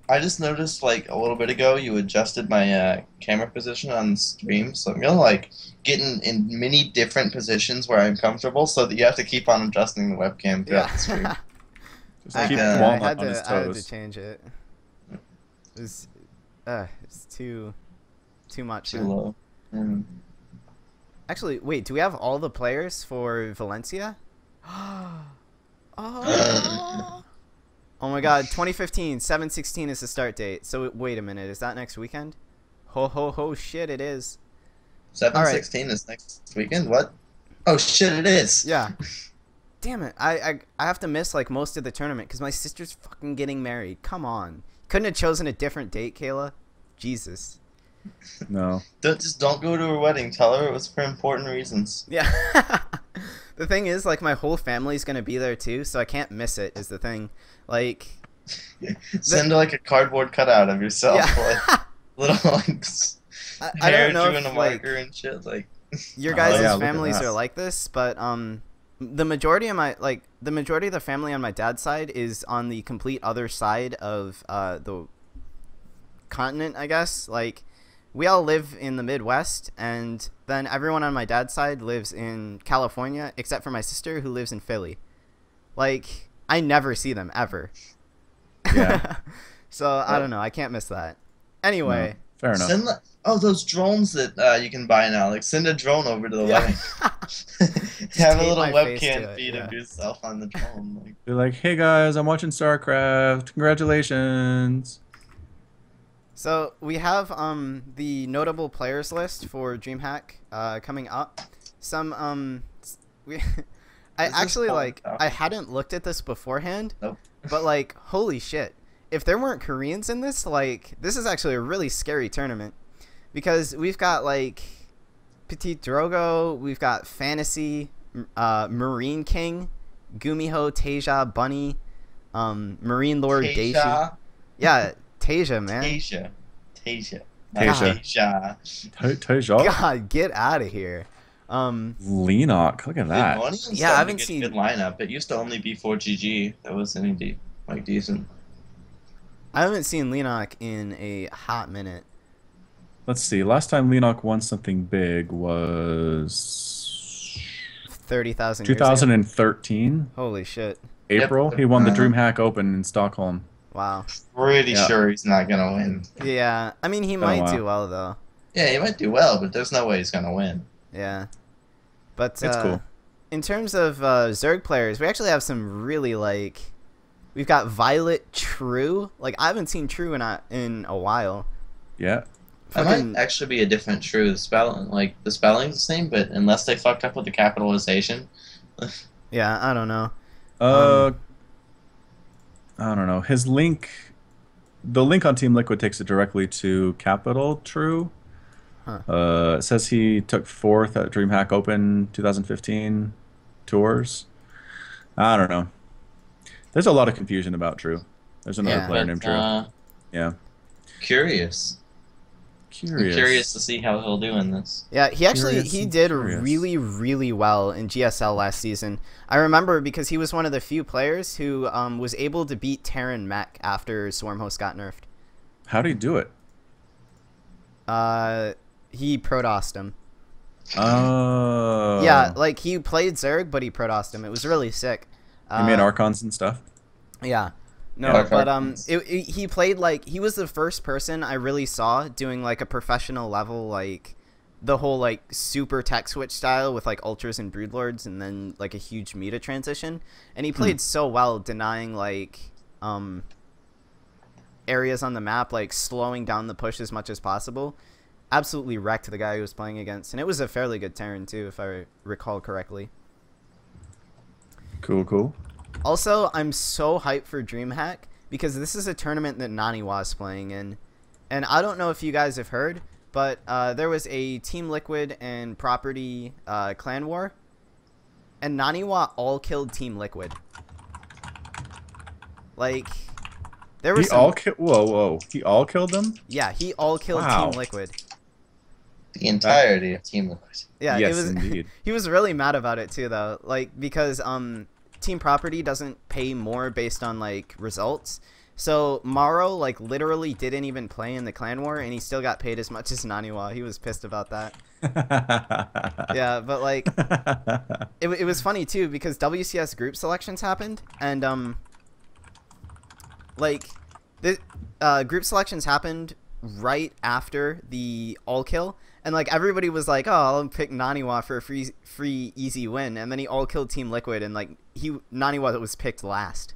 I just noticed, like, a little bit ago, you adjusted my camera position on stream, so I'm gonna, like, get in many different positions where I'm comfortable, so that you have to keep on adjusting the webcam throughout the stream. Yeah. Just keep I Walnut on his I had to toes. change it. It's too much. Too man. low. Actually, wait, do we have all the players for Valencia? Oh. Oh my god, 2015, 7/16 is the start date. So wait a minute, is that next weekend? Ho ho ho shit, it is. 7/16 is next weekend? What? Oh shit, it is! Yeah. Damn it, I have to miss like most of the tournament because my sister's fucking getting married. Come on. Couldn't have chosen a different date, Kayla? Jesus. No. Don't go to her wedding. Tell her it was for important reasons. Yeah. The thing is, like, my whole family's gonna be there too, so I can't miss it, is the thing. Like... Send like a cardboard cutout of yourself, Yeah. like little like I hair don't know drew in if, a like, marker and shit. Like your Oh, guys' yeah, look at families that. are like this, but the majority of the family on my dad's side is on the complete other side of the continent, I guess. Like, we all live in the Midwest, and then everyone on my dad's side lives in California, except for my sister who lives in Philly. Like, I never see them ever. Yeah. So I don't know. I can't miss that. Anyway. No. Fair enough. send those drones that you can buy now. Like send a drone over to the Yeah. wedding. Have a tape little my face to webcam it, feed yeah. of yourself on the drone. Like, They're like, hey guys, I'm watching StarCraft. Congratulations. So we have the notable players list for DreamHack coming up. Some we I This is actually fun like stuff. I hadn't looked at this beforehand, Nope. but like holy shit. If there weren't Koreans in this, like this is actually a really scary tournament because we've got like Petit Drogo, we've got Fantasy, Marine King, Gumiho, Tasia, Bunny, Marine Lord Daishu. Tasia. Yeah, Tasia, man. Tasia. Tasia. Tasia. Tasia. Teja. God, get out of here. Leenock. Look at that. Good morning. Yeah, I haven't seen- Good lineup. It used to only be 4GG. That was any decent. I haven't seen Leenock in a hot minute. Let's see. Last time Leenock won something big was 30,000 years ago. 2013. Holy shit. April. Yep. He won the Uh-huh. DreamHack Open in Stockholm. Wow. Pretty Yeah. sure he's not gonna win. Yeah. I mean, he Been a might while. do well though. Yeah, he might do well, but there's no way he's gonna win. Yeah. But It's cool. in terms of Zerg players, we actually have some really like. We've got Violet True. Like I haven't seen True in a while. Yeah. That Fucking might actually be a different True spelling. Like the spelling's the same, but unless they fucked up with the capitalization. yeah. I don't know. I don't know. His link, the link on Team Liquid takes it directly to Capital True. Huh. It says he took 4th at DreamHack Open 2015 tours. I don't know. There's a lot of confusion about True. There's another Yeah. player named True. Yeah. Curious. I'm curious to see how he'll do in this. Yeah, he Curious and did curious. really, really well in GSL last season. I remember because he was one of the few players who was able to beat Terran Mech after Swarmhost got nerfed. How do you do it? He Protosed him. Oh. Yeah, like he played Zerg, but he Protosed him. It was really sick. He made Archons and stuff. Yeah. No, Yeah, but Archons. he played like he was the first person I really saw doing like a professional level, like the whole like super tech switch style with like ultras and broodlords and then like a huge meta transition. And he played so well, denying like areas on the map, like slowing down the push as much as possible. Absolutely wrecked the guy he was playing against, and it was a fairly good Terran too, if I recall correctly. Cool, cool. Also, I'm so hyped for DreamHack because this is a tournament that Naniwa is playing in. And I don't know if you guys have heard, but there was a Team Liquid and Property clan war. And Naniwa all killed Team Liquid. Like, there was Whoa, whoa. He all killed them? Yeah, he all killed Wow. Team Liquid. The entirety of Team Liquid. Yeah, Yes, it was. indeed. He was really mad about it too, though. Like because Team Property doesn't pay more based on like results. So Maro like literally didn't even play in the clan war, and he still got paid as much as Naniwa. He was pissed about that. Yeah, but like it was funny too because WCS group selections happened, and like the group selections happened right after the all kill. And like everybody was like, "Oh, I'll pick Naniwa for a free easy win," and then he all killed Team Liquid, and like Naniwa was picked last.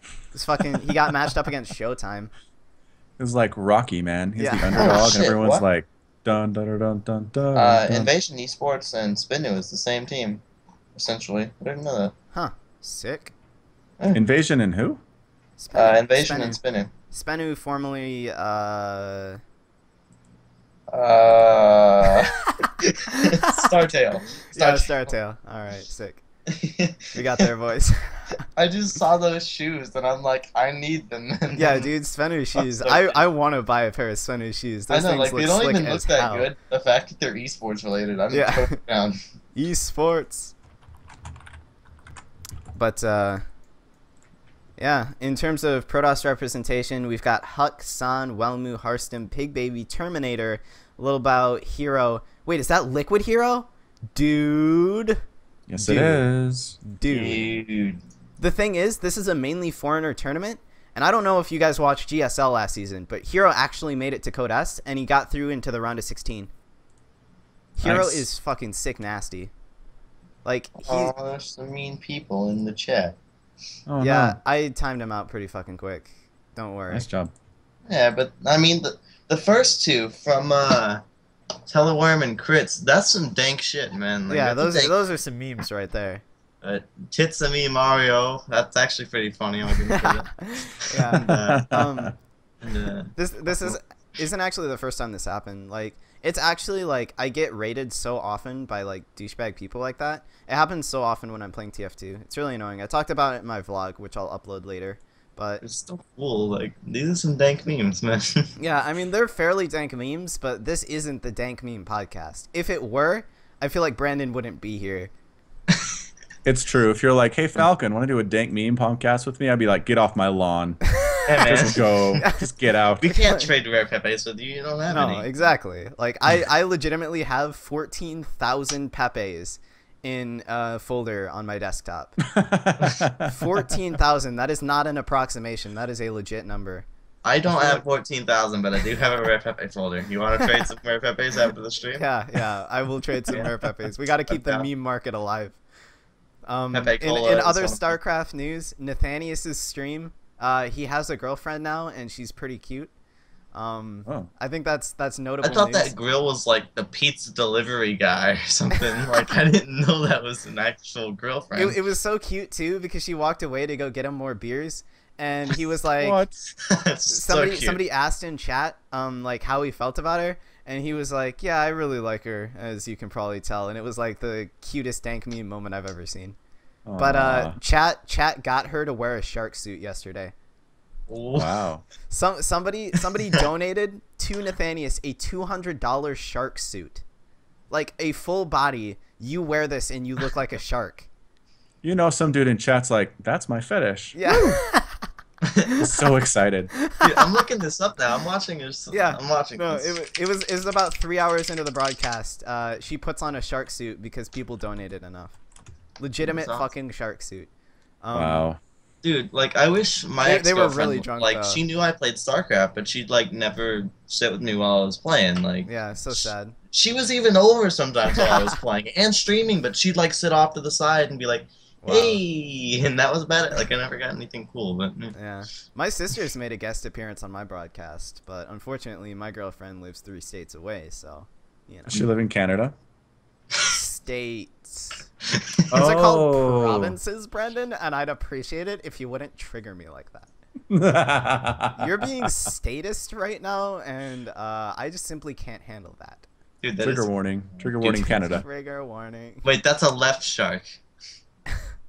It was fucking. He got matched up against Showtime. It was like Rocky, man. He's Yeah. the underdog, Oh, and shit, everyone's what? like, dun dun dun dun dun dun. dun. Invasion Esports and Spinu is the same team, essentially. I didn't know that. Huh? Sick. Invasion and who? Invasion and Spinu. Spenu formerly Startail. yeah, Startail. All right, sick. We got their voice. I just saw those shoes and I'm like, I need them. Yeah, dude, Spenu shoes. so I want to buy a pair of Spenu shoes. I Those know, things like look they don't slick even look as that hell. good. The fact that they're esports related, I'm Yeah. totally down. Esports. But yeah, in terms of Protoss representation, we've got Huck, San, Welmu, Harston, Pig Baby, Terminator, Little Bow, Hero. Wait, is that Liquid Hero? Dude. Yes, Dude. it is. Dude. The thing is, this is a mainly foreigner tournament, and I don't know if you guys watched GSL last season, but Hero actually made it to Code S, and he got through into the round of 16. Hero Nice. is fucking sick nasty. Like, Oh, there's some mean people in the chat. Oh, yeah, no. I timed him out pretty fucking quick. Don't worry. Nice job. Yeah, but I mean the first two from Teleworm and Crits, that's some dank shit, man. Like, Yeah, that's those are some memes right there. Tits of me Mario. That's actually pretty funny. I'll give it to Yeah. that. This isn't actually the first time this happened. Like, it's actually like I get raided so often by like douchebag people like that. It happens so often when I'm playing TF2. It's really annoying. I talked about it in my vlog, which I'll upload later. But It's still cool. Like these are some dank memes, man. yeah, I mean they're fairly dank memes, but this isn't the dank meme podcast. If it were, I feel like Brandon wouldn't be here. It's true. If you're like, hey, Falcon, want to do a dank meme podcast with me? I'd be like, get off my lawn. Yeah, man. Just go. Just get out. We can't trade rare pepes with you. You don't have No, any. exactly. Like I legitimately have 14,000 Pepes in a folder on my desktop. 14,000. That is not an approximation. That is a legit number. I don't have 14,000, but I do have a Rare Pepe folder. You want to trade some Rare Pepes after the stream? Yeah, I will trade some Rare Pepes. We got to keep the meme market alive. Pepe In Cola is other one of them. StarCraft news, Nathanius's stream, he has a girlfriend now, and she's pretty cute. I think that's notable I thought news. that grill was like the pizza delivery guy or something. Like, I didn't know that was an actual girlfriend. It was so cute, too, because she walked away to go get him more beers, and he was like... What? Somebody asked in chat like how he felt about her, and he was like, yeah, I really like her, as you can probably tell, and it was like the cutest dank meme moment I've ever seen. But chat got her to wear a shark suit yesterday. Wow. Somebody donated to Nathanius a $200 shark suit, like a full body. You wear this and you look like a shark. You know, some dude in chat's like, that's my fetish. Yeah. So excited. Dude, I'm looking this up now. I'm watching this. Yeah. I'm watching No, this. it was about 3 hours into the broadcast. She puts on a shark suit because people donated enough. Legitimate That's awesome. fucking shark suit. Wow. Dude, like, I wish my They were ex-girlfriend, really drunk, like, though. she knew I played StarCraft, but she'd, like, never sit with me while I was playing. Like, Yeah, so sad. she was even over sometimes while I was playing and streaming, but she'd, like, sit off to the side and be like, Wow. hey, and that was about it. Like, I never got anything cool, but... Yeah. My sister's made a guest appearance on my broadcast, but unfortunately my girlfriend lives 3 states away, so, you know. Does she live in Canada? States. Oh. Those are called provinces, Brendan, and I'd appreciate it if you wouldn't trigger me like that. You're being statist right now, and I just simply can't handle that. Dude, that Trigger is... warning. Trigger warning, Canada. Trigger warning. Wait, that's a left shark.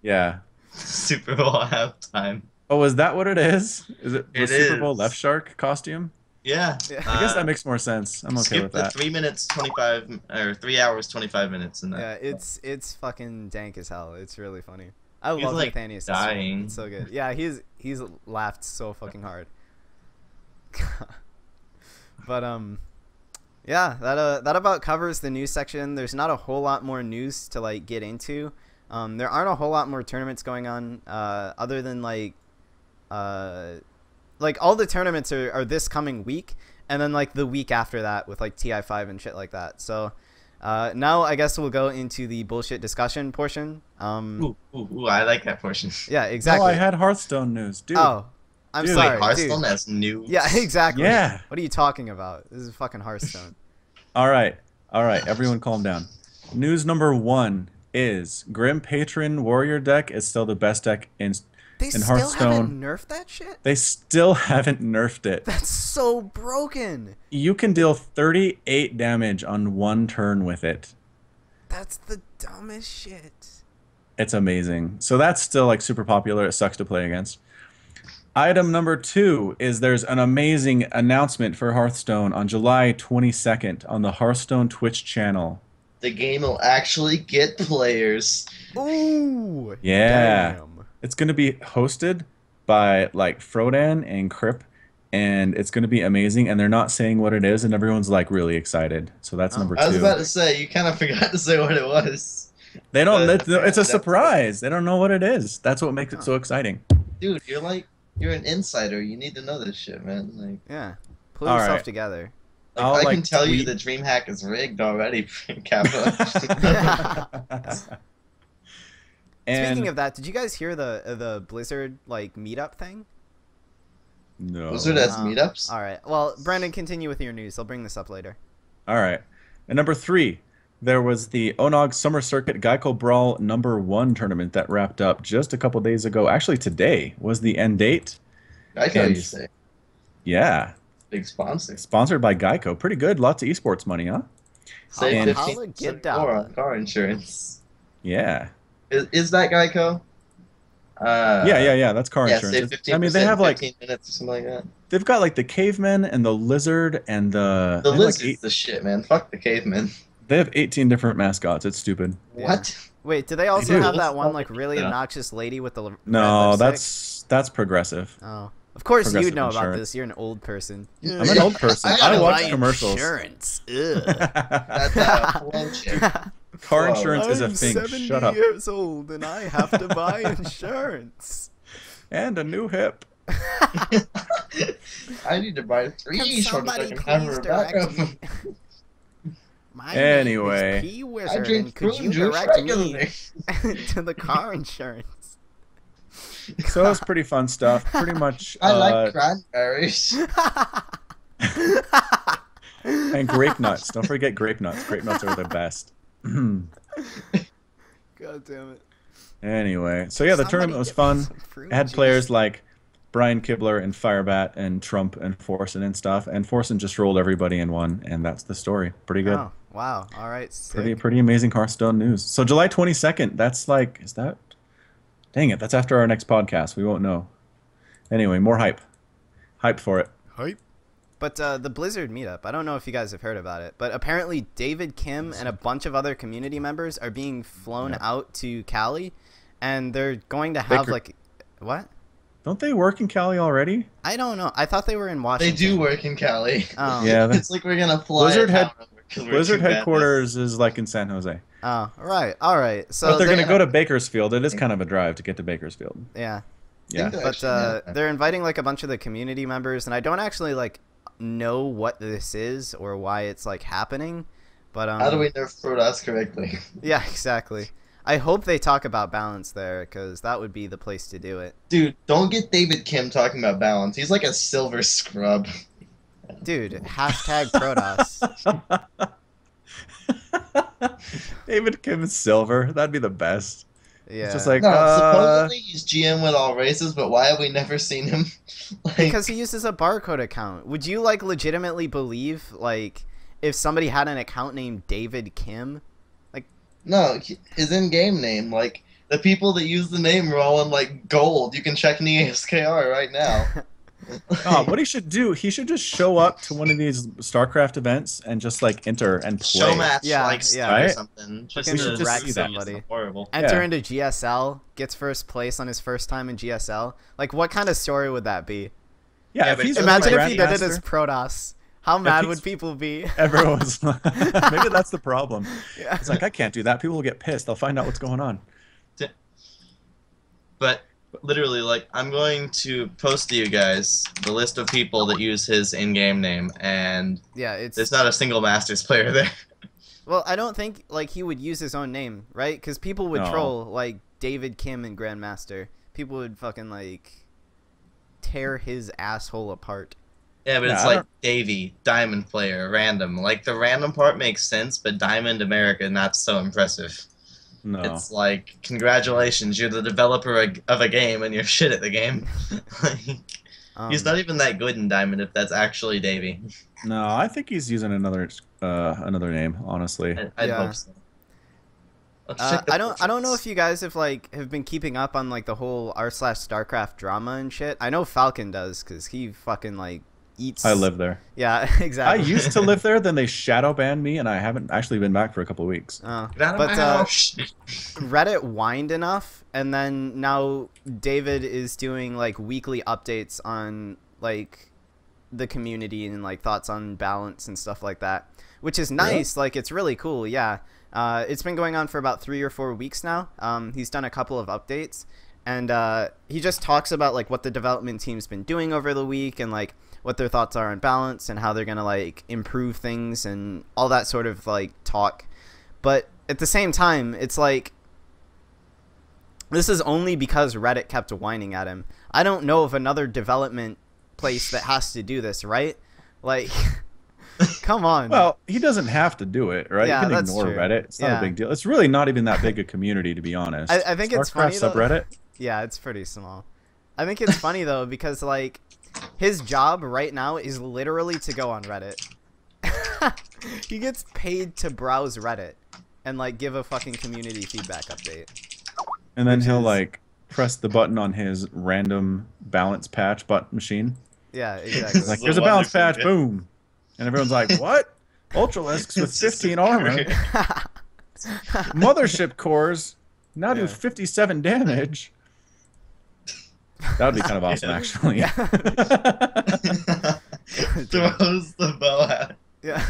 Yeah. Super Bowl halftime. Oh, is that what it is? Is it the It Super Bowl is. left shark costume? Yeah. Yeah. I guess that makes more sense. I'm okay skip with the that. 3 minutes 25 or 3 hours 25 minutes in that. Yeah, it's fucking dank as hell. It's really funny. I He's, love like, Nathanius. dying. It's so good. Yeah, he's laughed so fucking hard. But yeah, that about covers the news section. There's not a whole lot more news to like get into. There aren't a whole lot more tournaments going on other than like all the tournaments are this coming week, and then like the week after that with like TI5 and shit like that. So now I guess we'll go into the bullshit discussion portion. Ooh, I like that portion. Yeah, Oh, exactly. I had Hearthstone news, dude. Oh, I'm Dude. sorry, Wait, Hearthstone dude. has new. Yeah, exactly. Yeah. What are you talking about? This is fucking Hearthstone. All right. Everyone, calm down. News number 1 is Grim Patron Warrior deck is still the best deck in They In still Hearthstone. haven't nerfed that shit? They still haven't nerfed it. That's so broken. You can deal 38 damage on 1 turn with it. That's the dumbest shit. It's amazing. So that's still like super popular. It sucks to play against. Item number 2 is there's an amazing announcement for Hearthstone on July 22nd on the Hearthstone Twitch channel. The game will actually get players. Ooh. Yeah. Damn. It's going to be hosted by like Frodan and Crip, and it's going to be amazing, and they're not saying what it is, and everyone's like really excited. So that's number 2. I was about to say, you kind of forgot to say what it was. They don't. But- It's a that's- surprise. They don't know what it is. That's what makes it so exciting. Dude, you're an insider. You need to know this shit, man. Like, Yeah. Pull All yourself right. together. I'll, I like, can tell you tweet- the DreamHack is rigged already, Kappa. And Speaking of that, did you guys hear the Blizzard like meetup thing? no. Blizzard has Um, meetups? All right. Well, Brandon, continue with your news. I'll bring this up later. All right. And number 3, there was the Onog Summer Circuit Geico Brawl number 1 tournament that wrapped up just a couple days ago. Actually, today was the end date. I know and- you say. Yeah. Big sponsor. Sponsored by Geico. Pretty good. Lots of esports money, huh? Save And- 15% more on car insurance. Yeah. Is that Geico? Yeah. That's car Yeah, insurance. save It's- 15% I mean, they have in like 15 minutes or something like that. they've got like the cavemen and the lizard and The they have, lizard's like, the shit, man. Fuck the caveman. they have 18 different mascots. It's stupid. Yeah. What? Wait, do they also do. have that one like really Yeah. obnoxious lady with the red No, lipstick? that's progressive. Oh, of course you'd Progressive know about insurance. this. You're an old person. I'm an old person. I I gotta watch buy commercials. Insurance. Ugh. That's flow chick. car Whoa. insurance is a I'm thing. 70 Shut up. years old and I have to buy insurance. And a new hip. I need to buy 3 Can so I somebody can have please her back up. direct me? My Anyway. name is P I Wizard, drink and could prune you juice direct me regularly. to the car insurance? So it's pretty fun stuff. Pretty much. I like cranberries. And grape nuts. Don't forget grape nuts. Grape nuts are the best. God damn it. Anyway, so yeah, the Somebody tournament was get me fun. some fruit It had juice. players like Brian Kibler and Firebat and Trump and Forsen and stuff. And Forsen just rolled everybody and won, and that's the story. Pretty good. Oh, wow. All right. Sick. Pretty amazing Hearthstone news. So July 22nd, that's like, is that? Dang it, that's after our next podcast. We won't know. Anyway, more hype. Hype for it. Hype. But the Blizzard meetup, I don't know if you guys have heard about it, but apparently David Kim and a bunch of other community members are being flown out to Cali, and they're going to have Baker- like, what? Don't they work in Cali already? I don't know. I thought they were in They Washington. do work in Cali. Oh. Yeah, It's like we're gonna fly Blizzard a head- town over 'cause we're Blizzard too bad. headquarters is like in San Jose. Oh, right. All right. So But they're going to they- go to Bakersfield. It is kind of a drive to get to Bakersfield. Yeah. Yeah. Think But actually, they're inviting like a bunch of the community members, and I don't actually like know what this is or why it's like happening. But How do we nerf Protoss correctly? Yeah, exactly. I hope they talk about balance there, because that would be the place to do it. Dude, don't get David Kim talking about balance. He's like a silver scrub. Dude, hashtag Protoss. David Kim is silver. That'd be the best. Yeah. It's just like, No, supposedly he's GM with all races, but why have we never seen him? Like, because he uses a barcode account. Would you like legitimately believe like if somebody had an account named David Kim? no, his in-game name, like, the people that use the name are all in, like, gold. You can check in the ASKR right now. oh, what he should do, he should just show up to one of these StarCraft events and just like enter and play. Show match, Yeah, like, yeah. or Right? something. Just We to should just see see that. somebody. It's horrible. Enter Yeah. into GSL, gets first place on his first time in GSL. Like, what kind of story would that be? Yeah, Yeah, if but he's Imagine like if he did it as Grandmaster, Protoss. How mad he's- would people be? everyone's maybe that's the problem. Yeah. It's like I can't do that. People will get pissed. They'll find out what's going on. But literally, like, I'm going to post to you guys the list of people that use his in-game name, and Yeah, it's there's not a single Masters player there. well, I don't think like he would use his own name, right? Because people would No. troll like David Kim and Grandmaster. People would fucking like tear his asshole apart. Yeah, but Yeah, it's I like don't- Davey, Diamond player, random. Like, the random part makes sense, but Diamond America, not so impressive. No. It's like, congratulations, you're the developer of a game, and you're shit at the game. Like, he's not even that good in Diamond if that's actually Davey. No, I think he's using another name, honestly. I'd Yeah. hope so. Let's check the I don't know portraits. if you guys have been keeping up on like the whole r/StarCraft drama and shit. I know Falcon does because he fucking like eats. I live there. Yeah, I exactly. used to live there, then they shadow banned me, and I haven't actually been back for a couple of weeks. Get out of But my house. Reddit whined enough, and then now David is doing like weekly updates on like the community and like thoughts on balance and stuff like that, which is nice. Like, it's really cool. Yeah. It's been going on for about 3 or 4 weeks now. He's done a couple of updates, and he just talks about like what the development team's been doing over the week and like what their thoughts are on balance and how they're gonna like improve things and all that sort of like talk. But at the same time, it's like this is only because Reddit kept whining at him. I don't know of another development place that has to do this, right? Like, come on. Well, he doesn't have to do it, right? Yeah, you can that's ignore true. Reddit. It's not Yeah. a big deal. It's really not even that big a community, to be honest. I think it's funny, StarCraft though. subreddit. Yeah, it's pretty small. I think it's funny though because like his job right now is literally to go on Reddit. He gets paid to browse Reddit and like give a fucking community feedback update. And then Which he'll is- like press the button on his random balance patch button machine. Yeah, exactly. It's like, is here's a a balance wonderful patch, boom. And everyone's like, what? Ultralisks with It's just 15 a- armor. Mothership cores now do Yeah. 57 damage. That would be kind of awesome, Yeah. actually. Throws the bow at. Yeah.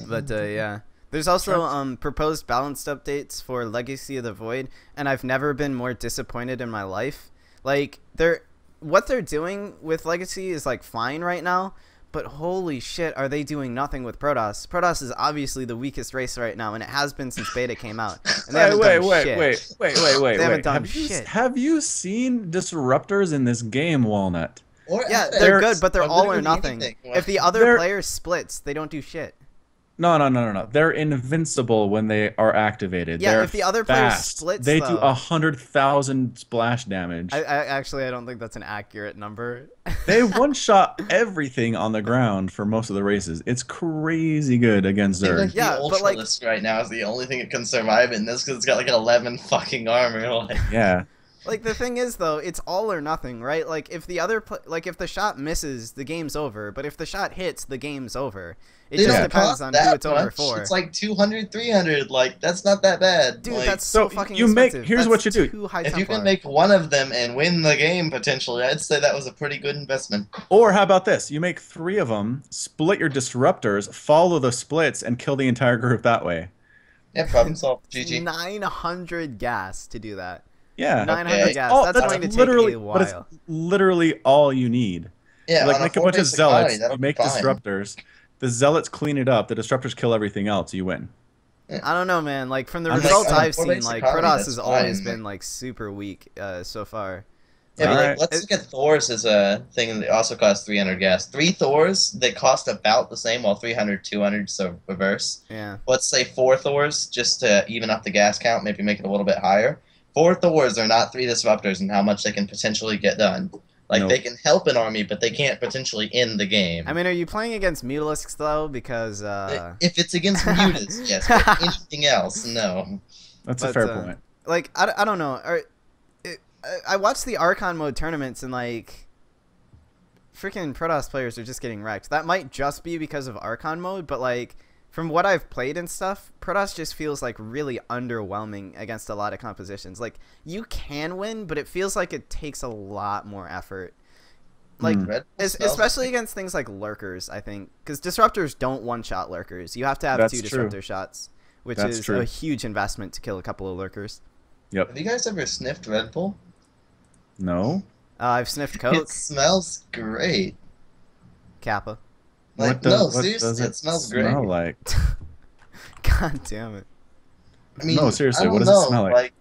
But yeah, There's also proposed balanced updates for Legacy of the Void, and I've never been more disappointed in my life. Like what they're doing with Legacy is like fine right now, but holy shit, are they doing nothing with Protoss? Protoss is obviously the weakest race right now, and it has been since beta came out. And they haven't done shit. Wait. They haven't done shit. Have you seen disruptors in this game, Walnut? Yeah, they're good, but they're all or nothing. If the other player splits, they don't do shit. No. They're invincible when they are activated. Yeah, they're if the other player fast. splits, they though, do 100,000 splash damage. Actually, I don't think that's an accurate number. They one-shot everything on the ground for most of the races. It's crazy good against Zerg. Like, yeah, the but like Ultralisk right now is the only thing it can survive in this because it's got like 11 fucking armor. Like, Yeah. Like, the thing is, though, it's all or nothing, right? Like, if the other, if the shot misses, the game's over. But if the shot hits, the game's over. It just depends on who it's over for. It's like 200, 300. Like, that's not that bad. Dude, like, that's so fucking you expensive. make. Here's That's what you do. too high if you Templar. can make one of them and win the game potentially, I'd say that was a pretty good investment. Or how about this? You make 3 of them, split your disruptors, follow the splits, and kill the entire group that way. Yeah, problem solved. GG. 900 gas to do that. Yeah. 900 gas. Oh, That's going to take literally, a but it's while. literally all you need. Yeah, Like on make a 4 bunch of basic zealots, body, that'll you make be fine. disruptors. The zealots clean it up. The disruptors kill everything else. You win. I don't know, man. Like, from the I'm results like, I've four seen, basic like, colony, Protoss that's has always fine, been, like, super weak so far. Yeah, but Alright. like, let's look at Thors as a thing that also costs 300 gas. 3 Thors, they cost about the same, while 300, 200, so reverse. Yeah. Let's say 4 Thors, just to even up the gas count, maybe make it a little bit higher. 4 Thors are not 3 disruptors and how much they can potentially get done. Like, Nope. they can help an army, but they can't potentially end the game. I mean, are you playing against Mutalisks, though? Because, If it's against mutas, yes, but anything else, no. That's a But, fair point. like, I don't know. I watched the Archon mode tournaments, and, like, freaking Protoss players are just getting wrecked. That might just be because of Archon mode, but, like, from what I've played and stuff, Protoss just feels, like, really underwhelming against a lot of compositions. Like, you can win, but it feels like it takes a lot more effort. Like, Red Bull smells especially like- against things like Lurkers, I think. Because Disruptors don't one-shot Lurkers. You have to have That's 2 true. Disruptor shots, which That's is true. a huge investment to kill a couple of Lurkers. Yep. Have you guys ever sniffed Red Bull? No. I've sniffed Coke, It smells great. Kappa. Like, what no, what seriously, does it smells smell great. like? God damn it. I mean, No, seriously, I what don't does it know, smell like?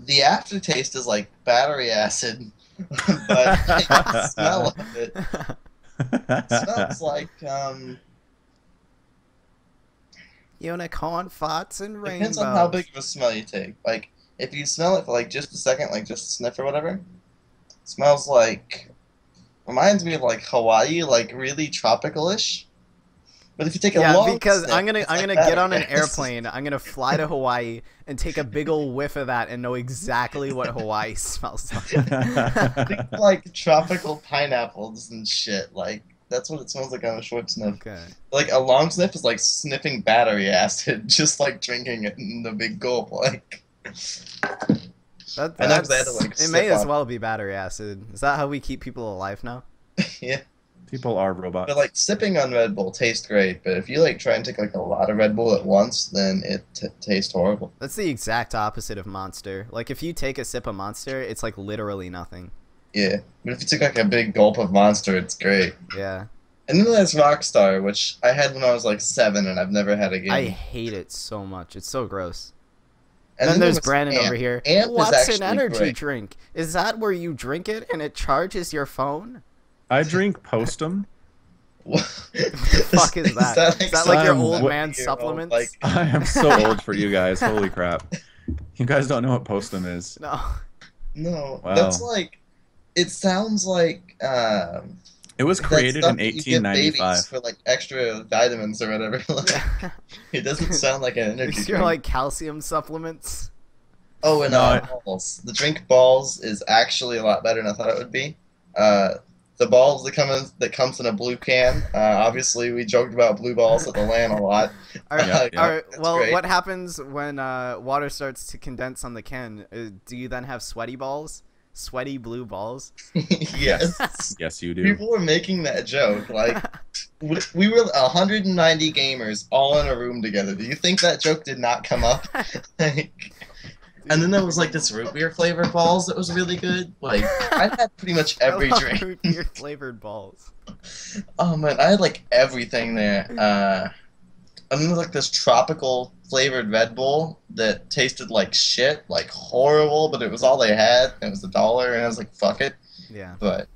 The aftertaste is like battery acid, but the smell of it smells like Unicorn farts and depends rainbows. on how big of a smell you take. Like if you smell it for like just a second, like just a sniff or whatever, it smells like reminds me of like Hawaii, like really tropical-ish. But if you take a Yeah, long because sniff, I'm gonna it's I'm like gonna get on an battery acid. airplane. I'm gonna fly to Hawaii and take a big ol' whiff of that and know exactly what Hawaii smells like. Think like tropical pineapples and shit. Like that's what it smells like on a short sniff. Okay. Like a long sniff is like sniffing battery acid, just like drinking it in the big gulp. Like That, I know 'cause I had that's, to, like, it may sip as on- well be battery acid. Is that how we keep people alive now? yeah, People are robots. but like sipping on Red Bull tastes great. But if you like try and take like a lot of Red Bull at once, then it tastes horrible. That's the exact opposite of Monster. Like, if you take a sip of Monster, it's like literally nothing. Yeah, but if you took like a big gulp of Monster, it's great. Yeah. And then there's Rockstar, which I had when I was like 7, and I've never had again. I hate it so much. It's so gross. And then there's there was Brandon Amp. over here. Amp is What's an actually energy great. drink? Is that where you drink it and it charges your phone? I drink Postum. What fuck is that? Is that like your old man supplements? Like, I am so old for you guys. Holy crap. You guys don't know what Postum is. No. no, Wow. that's like. It sounds like. It was that created stuff in that you give 1895. babies for like extra vitamins or whatever. Like, it doesn't sound like an energy These drink. are like calcium supplements. Oh, and No, balls. The drink balls is actually a lot better than I thought it would be. The balls that comes in a blue can. Obviously, we joked about blue balls at the LAN a lot. Are, Yeah, yeah. That's well, great. what happens when water starts to condense on the can? Do you then have sweaty balls? Sweaty blue balls. Yes. Yes, you do. People were making that joke. Like, we were 190 gamers all in a room together. Do you think that joke did not come up? Like, and then there was like this root beer flavored balls that was really good. Like, I had pretty much every I love drink. root beer flavored balls. Oh man, I had like everything there. And then there was like this tropical flavored Red Bull that tasted like shit, like horrible, but it was all they had. And it was $1, and I was like, fuck it. Yeah. But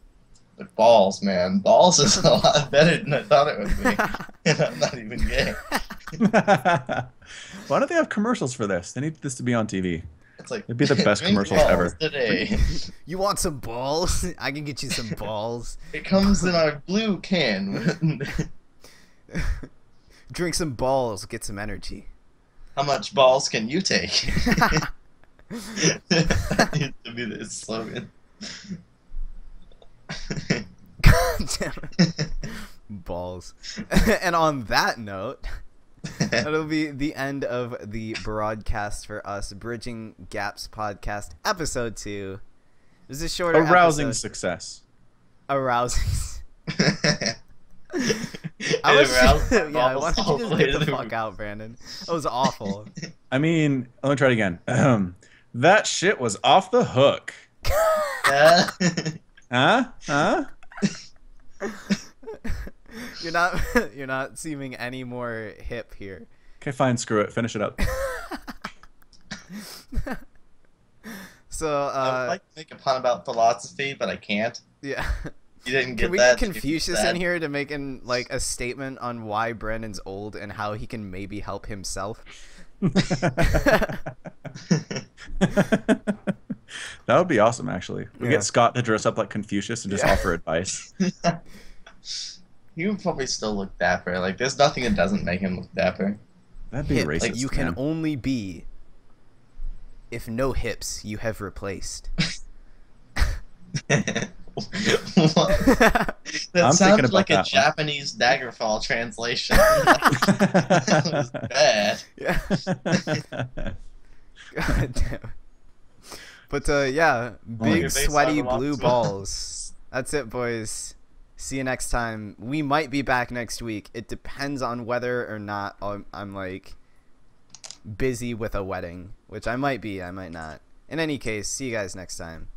balls, man, balls is a lot better than I thought it would be. And I'm not even gay. Why don't they have commercials for this? They need this to be on TV. It's like It'd be the best drink commercials balls ever. Today. You want some balls? I can get you some balls. It comes in our blue can. Drink some balls, get some energy. How much balls can you take? That needs to be the slogan. God damn it. Balls. And on that note, that'll be the end of the broadcast for us. Bridging Gaps podcast, episode 2. It was a shorter Arousing episode. success. Arousing. It I was aroused my yeah, why balls don't all you the just way get to the the fuck roof. out, Brandon? That was awful. I mean, let me try it again. That shit was off the hook. Yeah. Huh? You're not seeming any more hip here. Okay, fine. Screw it. Finish it up. So I would like to make a pun about philosophy, but I can't. yeah. You didn't get Can we that. get Confucius in here to make like a statement on why Brandon's old and how he can maybe help himself? That would be awesome, actually. We Yeah. get Scott to dress up like Confucius and just Yeah. offer advice. He would probably still look dapper. Like, there's nothing that doesn't make him look dapper. That'd be Hip, racist. you can man. only be if no hips you have replaced. What? That I'm thinking sounds about like a that one. Japanese Daggerfall translation. That was bad. Yeah. God damn. But yeah, big your face sweaty on the blue box. balls. That's it, boys. See you next time. We might be back next week. It depends on whether or not I'm like busy with a wedding, which I might be, I might not. In any case, see you guys next time.